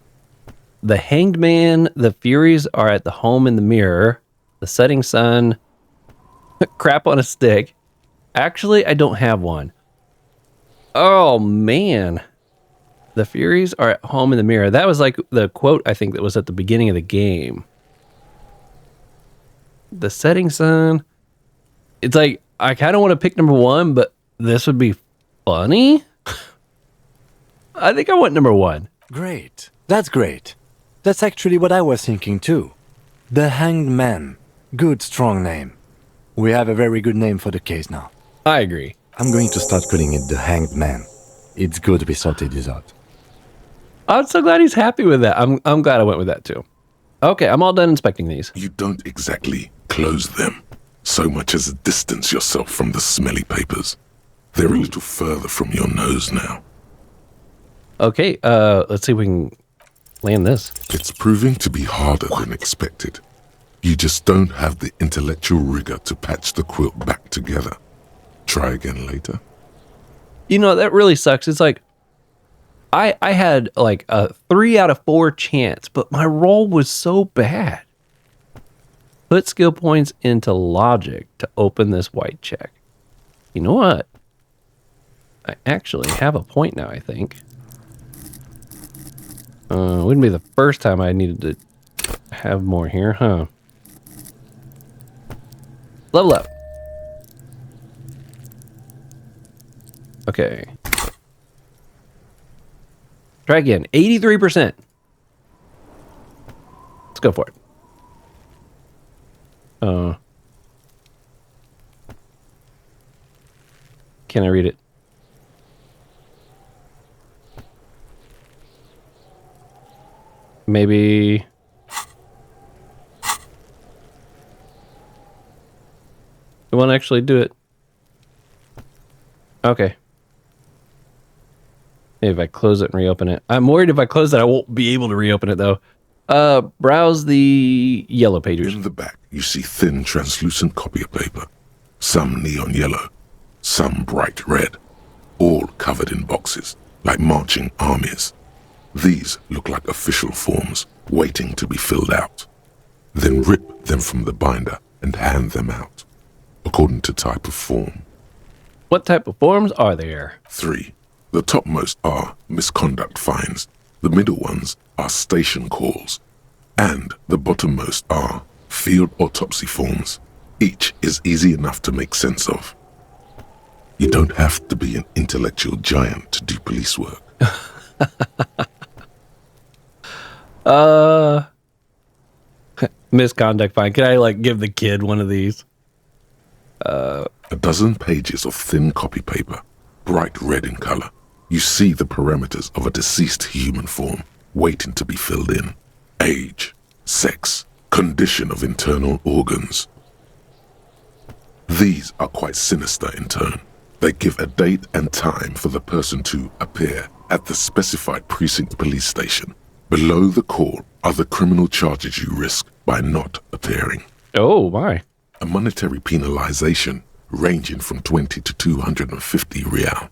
A: The Hanged Man, the Furies are at the home in the mirror, the setting sun, crap on a stick. Actually, I don't have one. Oh, man. The Furies are at home in the mirror. That was like the quote, I think, that was at the beginning of the game. The setting sun. It's like, I kind of want to pick number one, but this would be funny. I think I want number one.
D: Great. That's great. That's actually what I was thinking too. The Hanged Man. Good, strong name. We have a very good name for the case now.
A: I agree.
D: I'm going to start calling it the Hanged Man. It's good we sorted this out.
A: I'm so glad he's happy with that. I'm glad I went with that too. Okay, I'm all done inspecting these.
B: You don't exactly close them, so much as distance yourself from the smelly papers. They're a little further from your nose now.
A: Okay, let's see if we can land this.
B: It's proving to be harder than expected. You just don't have the intellectual rigor to patch the quilt back together. Try again later.
A: You know, that really sucks. It's like, I had like a 3 out of 4 chance, but my roll was so bad. Put skill points into logic to open this white check. You know what? I actually have a point now, I think. Wouldn't be the first time I needed to have more here, huh? Level up. Okay. Try again. 83%. Let's go for it. Can I read it? Maybe. It won't actually do it. Okay. Maybe if I close it and reopen it. I'm worried if I close it, I won't be able to reopen it though. Browse the yellow pages.
B: In the back, you see thin, translucent copier paper. Some neon yellow, some bright red, all covered in boxes, like marching armies. These look like official forms, waiting to be filled out. Then rip them from the binder and hand them out, according to type of form.
A: What type of forms are there?
B: 3. The topmost are misconduct fines, the middle ones are station calls, and the bottommost are field autopsy forms. Each is easy enough to make sense of. You don't have to be an intellectual giant to do police work.
A: Misconduct fine. Can I like give the kid one of these?
B: A dozen pages of thin copy paper, bright red in color. You see the parameters of a deceased human form waiting to be filled in. Age, sex, condition of internal organs. These are quite sinister in tone. They give a date and time for the person to appear at the specified precinct police station. Below the call are the criminal charges you risk by not appearing.
A: Oh, my.
B: A monetary penalization ranging from 20 to 250 real.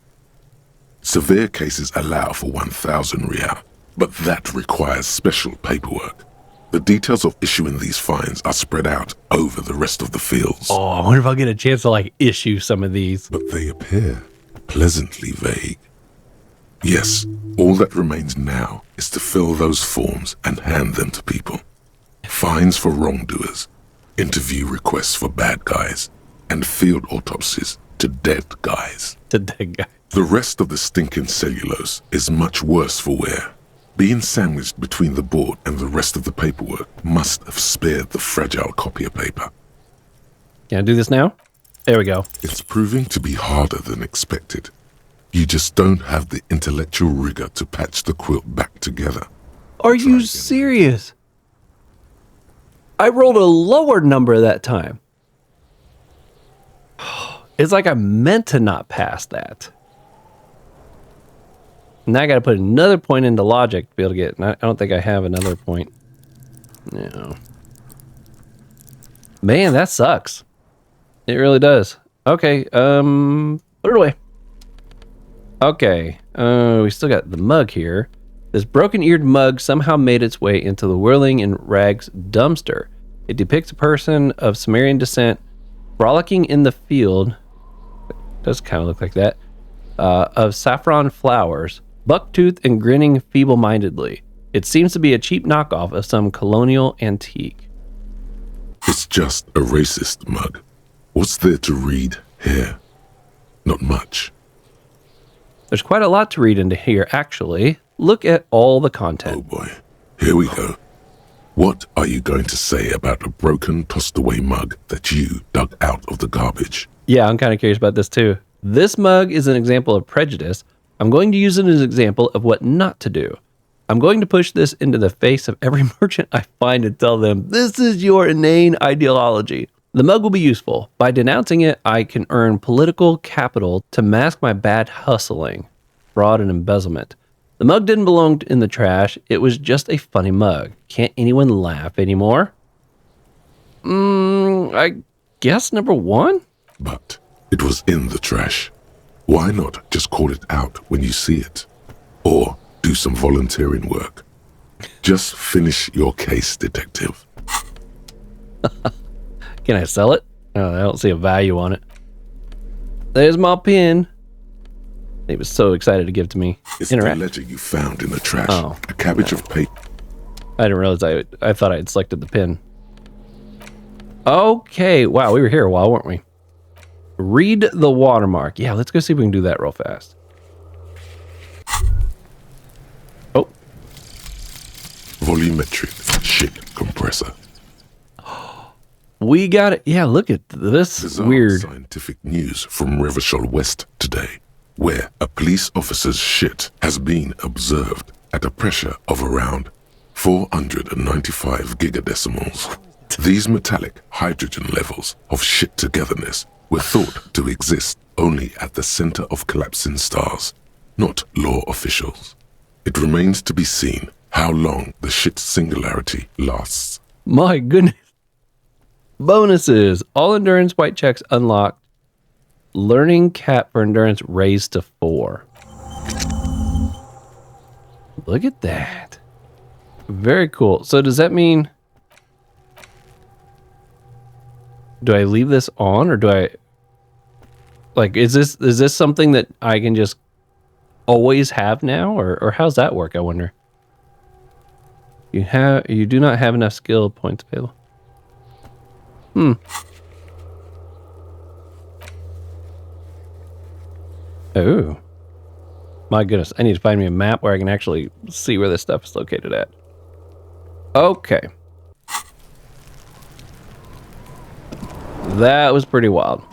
B: Severe cases allow for 1,000 real, but that requires special paperwork. The details of issuing these fines are spread out over the rest of the fields.
A: Oh, I wonder if I'll get a chance to like issue some of these.
B: But they appear pleasantly vague. Yes, all that remains now is to fill those forms and hand them to people. Fines for wrongdoers, interview requests for bad guys, and field autopsies to dead guys.
A: To dead guy.
B: The rest of the stinking cellulose is much worse for wear. Being sandwiched between the board and the rest of the paperwork must have spared the fragile copier paper.
A: Can I do this now? There we go.
B: It's proving to be harder than expected. You just don't have the intellectual rigor to patch the quilt back together.
A: Are you serious? I rolled a lower number that time. It's like I meant to not pass that. Now I got to put another point into logic to be able to get. I don't think I have another point. No. Man, that sucks. It really does. Okay, put it away. Okay, we still got the mug here. This broken-eared mug somehow made its way into the Whirling in Rags dumpster. It depicts a person of Sumerian descent frolicking in the field. It does kind of look like that. Of saffron flowers, buck-toothed and grinning feeble-mindedly. It seems to be a cheap knockoff of some colonial antique.
B: It's just a racist mug. What's there to read here? Not much.
A: There's quite a lot to read into here, actually. Look at all the content.
B: Oh boy, here we go. What are you going to say about a broken, tossed-away mug that you dug out of the garbage?
A: Yeah, I'm kind of curious about this too. This mug is an example of prejudice. I'm going to use it as an example of what not to do. I'm going to push this into the face of every merchant I find and tell them, this is your inane ideology. The mug will be useful. By denouncing it, I can earn political capital to mask my bad hustling, fraud, and embezzlement. The mug didn't belong in the trash. It was just a funny mug. Can't anyone laugh anymore? I guess number one?
B: But it was in the trash. Why not just call it out when you see it? Or do some volunteering work. Just finish your case, detective.
A: Can I sell it? Oh, I don't see a value on it. There's my pin. He was so excited to give to me.
B: It's the ledger you found in the trash.
A: Oh,
B: a cabbage of paper.
A: I didn't realize I thought I had selected the pin. Okay. Wow, we were here a while, weren't we? Read the watermark. Yeah, let's go see if we can do that real fast. Oh.
B: Volumetric shit compressor.
A: We got it. Yeah, look at this.
B: Bizarre
A: weird
B: scientific news from Revachol West today, where a police officer's shit has been observed at a pressure of around 495 gigadecimals. These metallic hydrogen levels of shit togetherness were thought to exist only at the center of collapsing stars, not law officials. It remains to be seen how long the shit singularity lasts.
A: My goodness. Bonuses. All endurance white checks unlocked. Learning cap for endurance raised to 4. Look at that. Very cool. So does that mean... Do I leave this on or do I... Like, is this something that I can just always have now? Or how's that work, I wonder? You do not have enough skill points available. Oh. My goodness. I need to find me a map where I can actually see where this stuff is located at. Okay. That was pretty wild.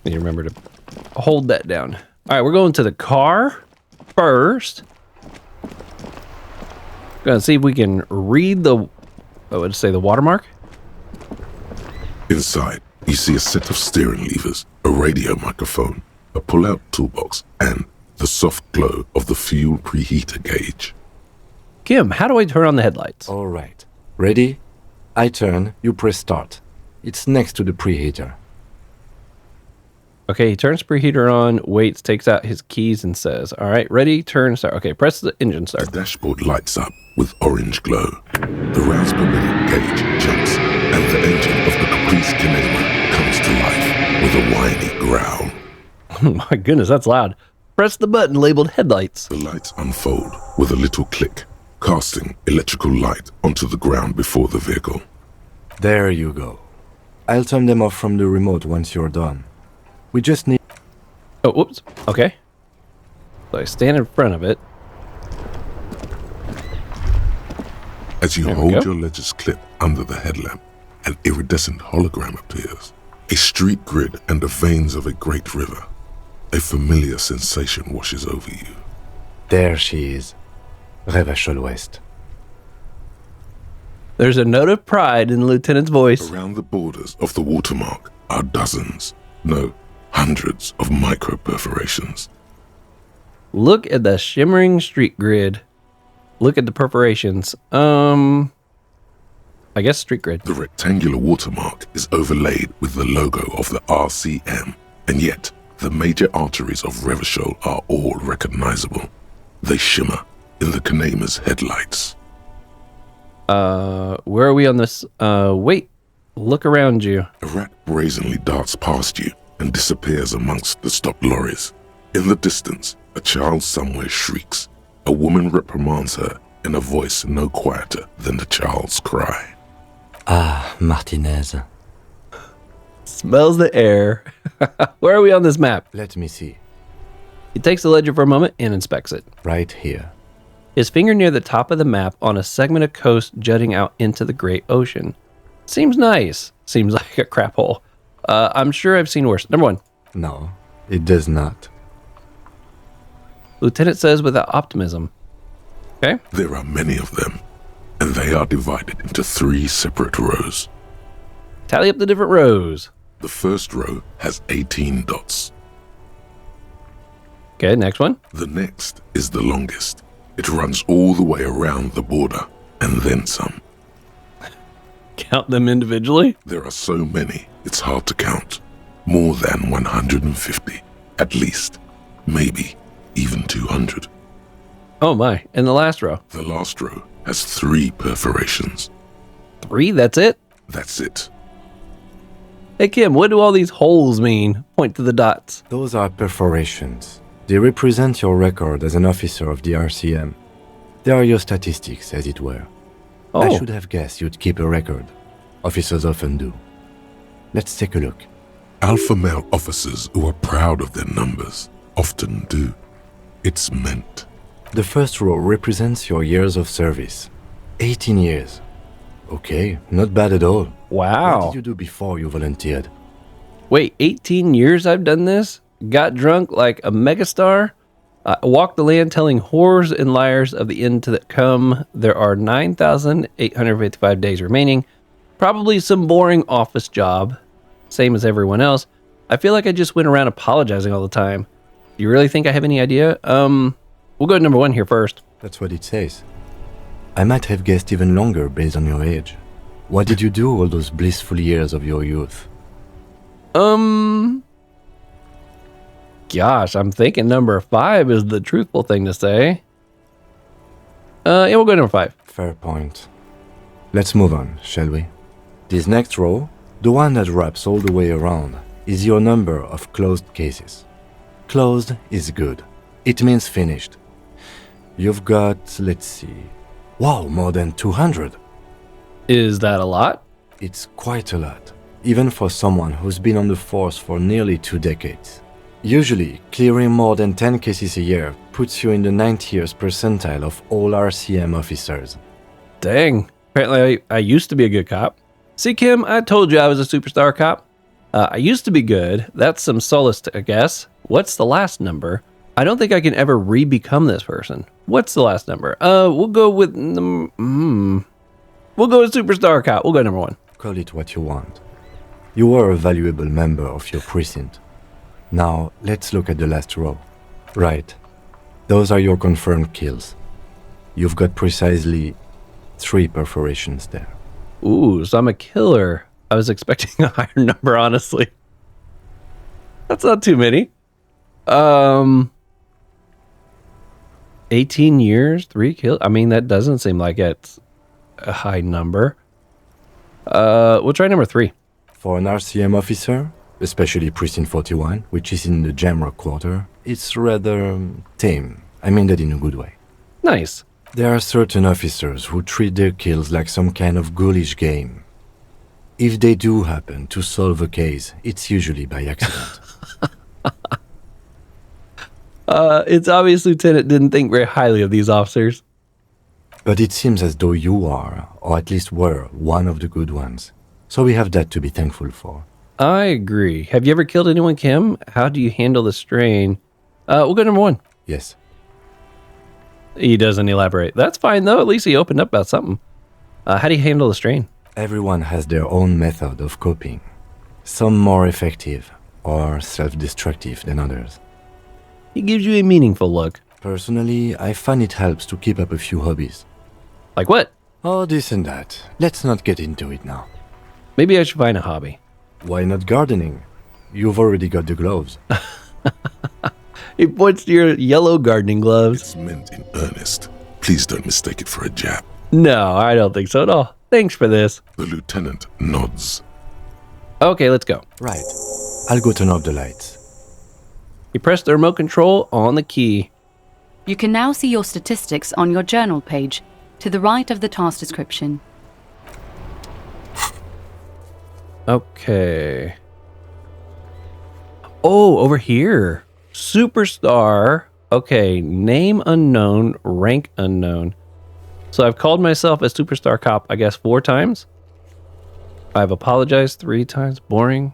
A: Need to remember to hold that down. All right, we're going to the car first. Gonna see if we can read the... I would say the watermark.
B: Inside, you see a set of steering levers, a radio microphone, a pull-out toolbox, and the soft glow of the fuel preheater gauge.
A: Kim, how do I turn on the headlights?
D: All right. Ready? I turn, you press start. It's next to the preheater.
A: Okay, he turns preheater on, waits, takes out his keys, and says, all right, ready, turn, start. Okay, press the engine
B: The
A: start.
B: dashboard lights up with orange glow. The rounds per minute gauge jumps, and the engine of the Caprice Kinema comes to life with a whiny growl.
A: My goodness, that's loud. Press the button labeled headlights.
B: The lights unfold with a little click, casting electrical light onto the ground before the vehicle.
D: There you go. I'll turn them off from the remote once you're done. We just need...
A: Oh, whoops. Okay. So I stand in front of it.
B: As you
A: There we
B: hold
A: go.
B: your ledger's clip under the headlamp, an iridescent hologram appears. A street grid and the veins of a great river. A familiar sensation washes over you.
D: There she is. Revachol West.
A: There's a note of pride in the lieutenant's voice.
B: Around the borders of the watermark are dozens, no, hundreds of micro perforations.
A: Look at the shimmering street grid. Look at the perforations. I guess street grid.
B: The rectangular watermark is overlaid with the logo of the RCM, and yet the major arteries of Revachol are all recognizable. They shimmer in the Kanema's headlights.
A: Where are we on this? Wait. Look around you.
B: A rat brazenly darts past you and disappears amongst the stopped lorries. In the distance, a child somewhere shrieks. A woman reprimands her in a voice no quieter than the child's cry.
D: Ah, Martinez.
A: Smells the air. Where are we on this map?
D: Let me see.
A: He takes the ledger for a moment and inspects it.
D: Right here.
A: His finger near the top of the map on a segment of coast jutting out into the great ocean. Seems nice. Seems like a crap hole. I'm sure I've seen worse. Number 1.
D: No, it does not.
A: Lieutenant says with optimism. Okay.
B: There are many of them, and they are divided into 3 separate rows.
A: Tally up the different rows.
B: The first row has 18 dots.
A: Okay, next one.
B: The next is the longest. It runs all the way around the border, and then some.
A: Count them individually.
B: There are so many, it's hard to count. More than 150, at least. Maybe even 200.
A: Oh my. And the last row.
B: The last row has 3 perforations.
A: 3? That's it?
B: That's it.
A: Hey Kim, what do all these holes mean? Point to the dots.
D: Those are perforations. They represent your record as an officer of the RCM. They are your statistics, as it were.
A: Oh.
D: I should have guessed you'd keep a record. Officers often do. Let's take a look.
B: Alpha male officers who are proud of their numbers often do. It's meant.
D: The first row represents your years of service. 18 years. Okay, not bad at all. What
A: Wow.
D: did you do before you volunteered?
A: Wait, 18 years I've done this? Got drunk like a megastar? Walked the land telling whores and liars of the end to come. There are 9,855 days remaining. Probably some boring office job. Same as everyone else. I feel like I just went around apologizing all the time. Do you really think I have any idea? We'll go to number 1 here first.
D: That's what it says. I might have guessed even longer based on your age. What did you do all those blissful years of your youth?
A: Gosh, I'm thinking number 5 is the truthful thing to say. Yeah, we'll go to number 5.
D: Fair point. Let's move on, shall we? This next row, the one that wraps all the way around, is your number of closed cases. Closed is good. It means finished. You've got, let's see, wow, more than 200.
A: Is that a lot?
D: It's quite a lot, even for someone who's been on the force for nearly 2 decades. Usually, clearing more than 10 cases a year puts you in the 90th percentile of all RCM officers.
A: Dang. Apparently, I used to be a good cop. See, Kim, I told you I was a superstar cop. I used to be good. That's some solace, I guess. What's the last number? I don't think I can ever re-become this person. What's the last number? We'll go with... We'll go with superstar cop. We'll go number 1.
D: Call it what you want. You were a valuable member of your precinct. Now, let's look at the last row. Right. Those are your confirmed kills. You've got precisely 3 perforations there.
A: Ooh, so I'm a killer. I was expecting a higher number, honestly. That's not too many. 18 years, 3 kills. I mean, that doesn't seem like it's a high number. We'll try number 3.
D: For an RCM officer, especially Precinct 41, which is in the Jamrock Quarter. It's rather tame. I mean that in a good way.
A: Nice.
D: There are certain officers who treat their kills like some kind of ghoulish game. If they do happen to solve a case, it's usually by accident.
A: It's obvious Lieutenant didn't think very highly of these officers.
D: But it seems as though you are, or at least were, one of the good ones. So we have that to be thankful for.
A: I agree. Have you ever killed anyone, Kim? How do you handle the strain? We'll go number 1.
D: Yes.
A: He doesn't elaborate. That's fine, though. At least he opened up about something. How do you handle the strain?
D: Everyone has their own method of coping. Some more effective or self-destructive than others.
A: He gives you a meaningful look.
D: Personally, I find it helps to keep up a few hobbies.
A: Like what?
D: Oh, this and that. Let's not get into it now.
A: Maybe I should find a hobby.
D: Why not gardening? You've already got the gloves.
A: He points to your yellow gardening gloves.
B: It's meant in earnest. Please don't mistake it for a jab.
A: No, I don't think so at all. Thanks for this.
B: The lieutenant nods.
A: Okay, let's go.
D: Right. I'll go turn off the lights.
A: You press the remote control on the key.
C: You can now see your statistics on your journal page to the right of the task description.
A: Okay. Oh, over here. Superstar. Okay, name unknown, rank unknown. So I've called myself a superstar cop, I guess, 4 times. I've apologized 3 times. Boring.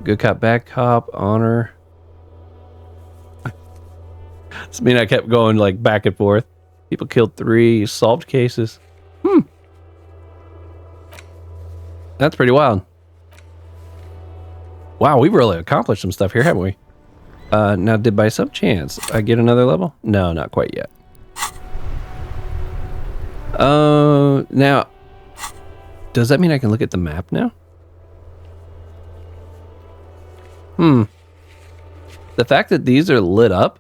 A: Good cop, bad cop, honor. This mean I kept going like back and forth. People killed 3, solved cases. That's pretty wild. Wow, we've really accomplished some stuff here, haven't we? Now, did by some chance I get another level? No, not quite yet. Now, does that mean I can look at the map now? The fact that these are lit up,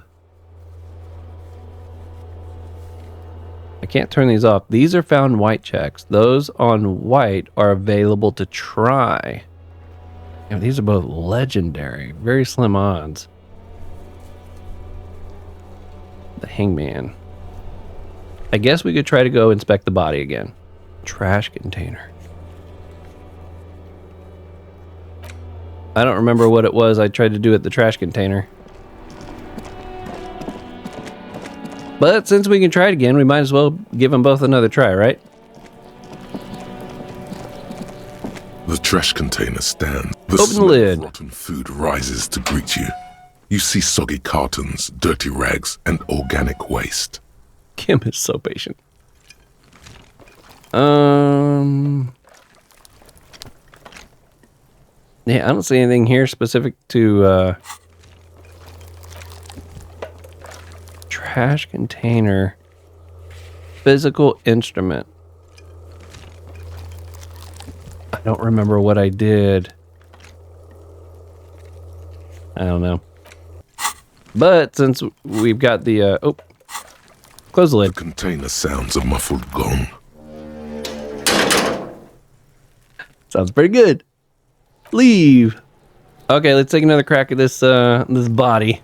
A: I can't turn these off. These are found white checks. Those on white are available to try. And these are both legendary. Very slim odds. The hangman. I guess we could try to go inspect the body again. Trash container. I don't remember what it was I tried to do at the trash container. But since we can try it again, we might as well give them both another try, right?
B: The trash container stands. The
A: Open the
B: smell
A: lid.
B: of rotten food rises to greet you. You see soggy cartons, dirty rags, and organic waste.
A: Kim is so patient. Yeah, I don't see anything here specific to trash container. Physical instrument. I don't remember what I did. I don't know. But since we've got the close the
B: The
A: lid.
B: container sounds a muffled gong.
A: Sounds pretty good. Leave. Okay, let's take another crack at this this body.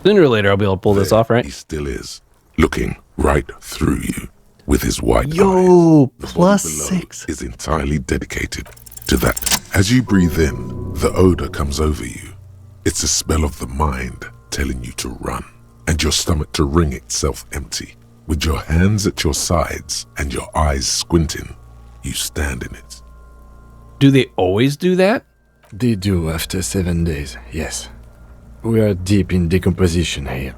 A: Sooner or later, I'll be able to pull this
B: There
A: off, right?
B: He still is, looking right through you with his white eyes.
A: Yo,
B: The
A: plus
B: body below
A: 6.
B: is entirely dedicated to that. As you breathe in, the odor comes over you. It's a smell of the mind telling you to run, and your stomach to wring itself empty. With your hands at your sides and your eyes squinting, you stand in it.
A: Do they always do that?
D: They do after 7 days, yes. We are deep in decomposition here.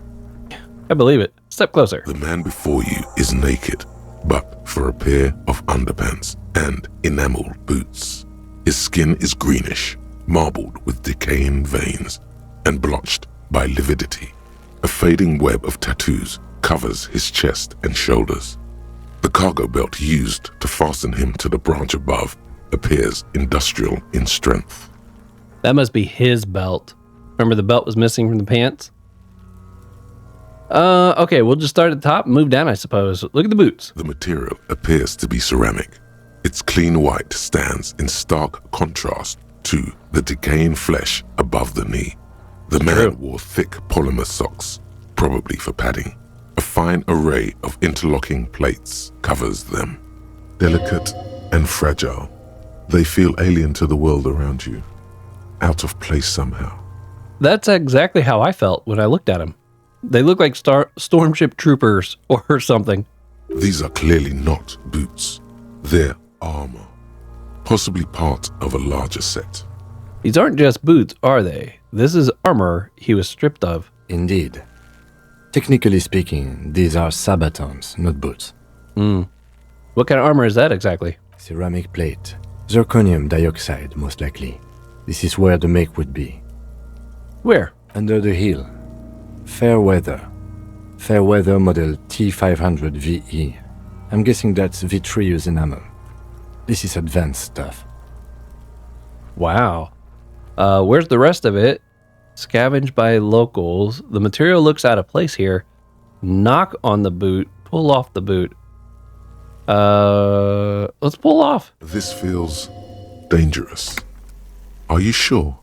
A: I believe it. Step closer.
B: The man before you is naked, but for a pair of underpants and enameled boots. His skin is greenish, marbled with decaying veins, and blotched by lividity. A fading web of tattoos covers his chest and shoulders. The cargo belt used to fasten him to the branch above appears industrial in strength.
A: That must be his belt. Remember the belt was missing from the pants? Okay, we'll just start at the top and move down, I suppose. Look at the boots.
B: The material appears to be ceramic. Its clean white stands in stark contrast to the decaying flesh above the knee. The man wore thick polymer socks, probably for padding. A fine array of interlocking plates covers them. Delicate and fragile, they feel alien to the world around you, out of place somehow.
A: That's exactly how I felt when I looked at them. They look like stormship troopers or something.
B: These are clearly not boots. They're armor, possibly part of a larger set.
A: These aren't just boots, are they? This is armor he was stripped of.
D: Indeed. Technically speaking, these are sabatons, not boots.
A: What kind of armor is that exactly?
D: Ceramic plate. Zirconium dioxide, most likely. This is where the make would be.
A: Where?
D: Under the heel. Fair weather. Fair weather model T500 VE. I'm guessing that's vitreous enamel. This is advanced stuff.
A: Wow. Where's the rest of it? Scavenged by locals. The material looks out of place here. Knock on the boot. Pull off the boot. Let's pull off.
B: This feels dangerous. Are you sure?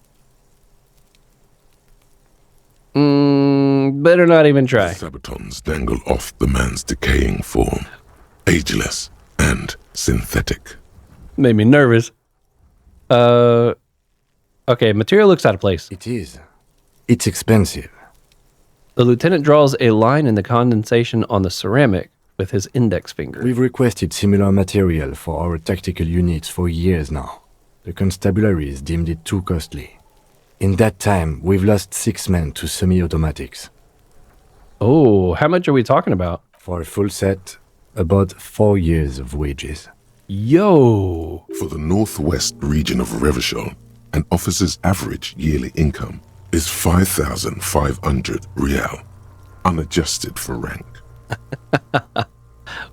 A: Better not even try.
B: The sabatons dangle off the man's decaying form, ageless and synthetic.
A: Made me nervous. Okay, material looks out of place.
D: It is. It's expensive.
A: The lieutenant draws a line in the condensation on the ceramic with his index finger.
D: We've requested similar material for our tactical units for years now. The constabularies deemed it too costly. In that time, we've lost 6 men to semi-automatics.
A: Oh, how much are we talking about?
D: For a full set, about 4 years of wages.
A: Yo!
B: For the northwest region of Revachol, an officer's average yearly income is 5,500 real, unadjusted for rank.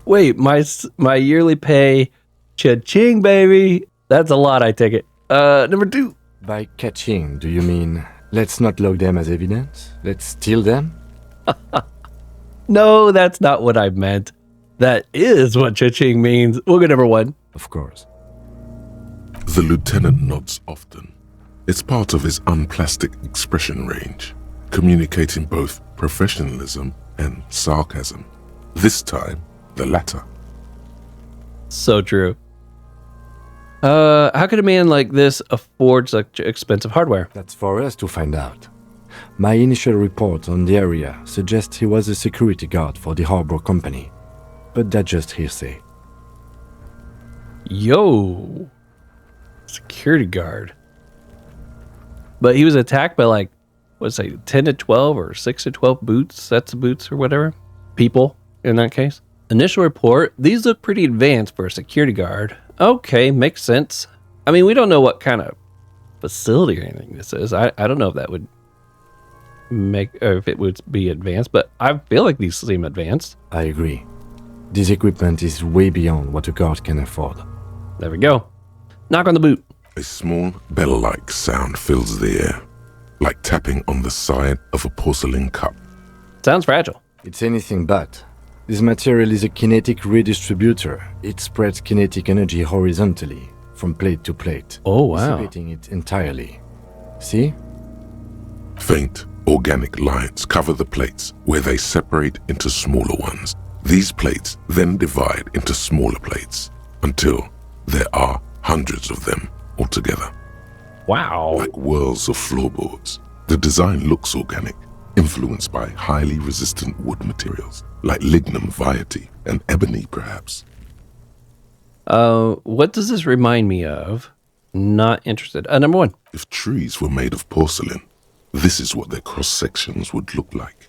A: Wait, my yearly pay, cha-ching, baby. That's a lot, I take it. Number 2.
D: By catching, do you mean let's not log them as evidence? Let's steal them?
A: No, that's not what I meant. That is what cha-ching means. We'll go number 1.
D: Of course.
B: The lieutenant nods often. It's part of his unplastic expression range, communicating both professionalism and sarcasm. This time, the latter.
A: So true. How could a man like this afford such expensive hardware?
D: That's for us to find out. My initial report on the area suggests he was a security guard for the harbor company, but that's just hearsay.
A: Yo! Security guard. But he was attacked by like, what's it, 10 to 12 or 6 to 12 boots, sets of boots or whatever? People, in that case. Initial report, these look pretty advanced for a security guard. Okay, makes sense. I mean, we don't know what kind of facility or anything this is. I don't know if that would make, or if it would be advanced, but I feel like these seem advanced.
D: I agree. This equipment is way beyond what a guard can afford.
A: There we go. Knock on the boot.
B: A small bell-like sound fills the air, like tapping on the side of a porcelain cup.
A: Sounds fragile.
D: It's anything but. This material is a kinetic redistributor. It spreads kinetic energy horizontally, from plate to plate.
A: Oh, wow.
D: Dissipating it entirely. See?
B: Faint, organic lines cover the plates where they separate into smaller ones. These plates then divide into smaller plates until there are hundreds of them altogether.
A: Wow.
B: Like whirls of floorboards. The design looks organic, influenced by highly resistant wood materials, like lignum vitae and ebony perhaps.
A: What does this remind me of? Not interested. Number 1.
B: If trees were made of porcelain, this is what their cross-sections would look like.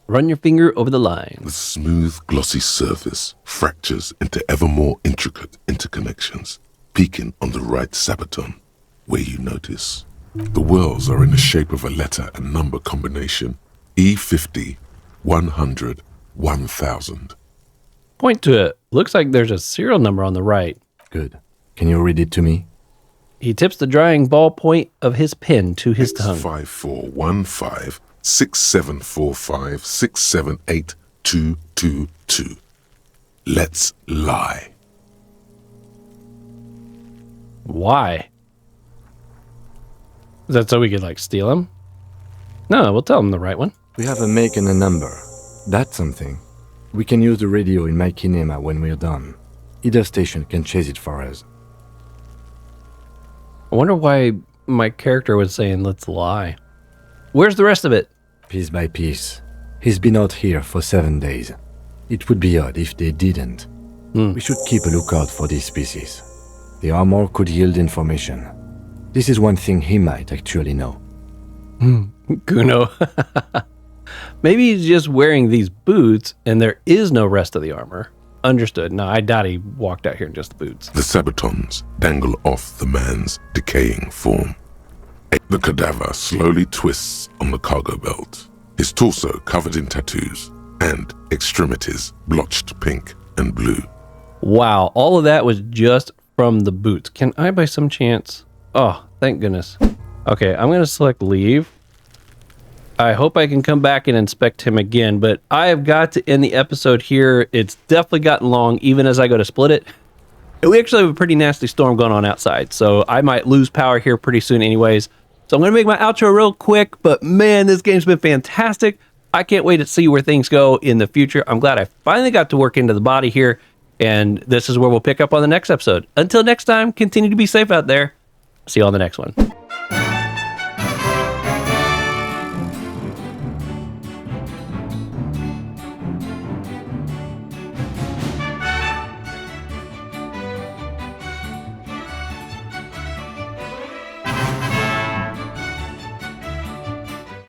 A: Run your finger over the line.
B: The smooth, glossy surface fractures into ever more intricate interconnections, peaking on the right sabaton, where you notice. The whorls are in the shape of a letter and number combination, E50, 100, 1000.
A: Point to it. Looks like there's a serial number on the right.
D: Good. Can you read it to me?
A: He tips the drying ballpoint of his pen to his tongue.
B: 5415 6745 678 222. Let's lie.
A: Why? Is that so we could, like, steal him? No, we'll tell him the right one.
D: We have a make and a number. That's something. We can use the radio in my kinema when we're done. Either station can chase it for us.
A: I wonder why my character was saying, let's lie. Where's the rest of it?
D: Piece by piece. He's been out here for 7 days. It would be odd if they didn't. We should keep a lookout for these species. The armor could yield information. This is one thing he might actually know.
A: Kuno. Maybe he's just wearing these boots and there is no rest of the armor. Understood. No, I doubt he walked out here in just the boots.
B: The sabatons dangle off the man's decaying form. The cadaver slowly twists on the cargo belt, his torso covered in tattoos and extremities blotched pink and blue.
A: Wow, all of that was just from the boots. Can I by some chance? Oh, thank goodness. Okay, I'm going to select leave. I hope I can come back and inspect him again, but I have got to end the episode here. It's definitely gotten long, even as I go to split it. We actually have a pretty nasty storm going on outside, so I might lose power here pretty soon anyways. So I'm going to make my outro real quick, but man, this game's been fantastic. I can't wait to see where things go in the future. I'm glad I finally got to work into the body here, and this is where we'll pick up on the next episode. Until next time, continue to be safe out there. See you on the next one.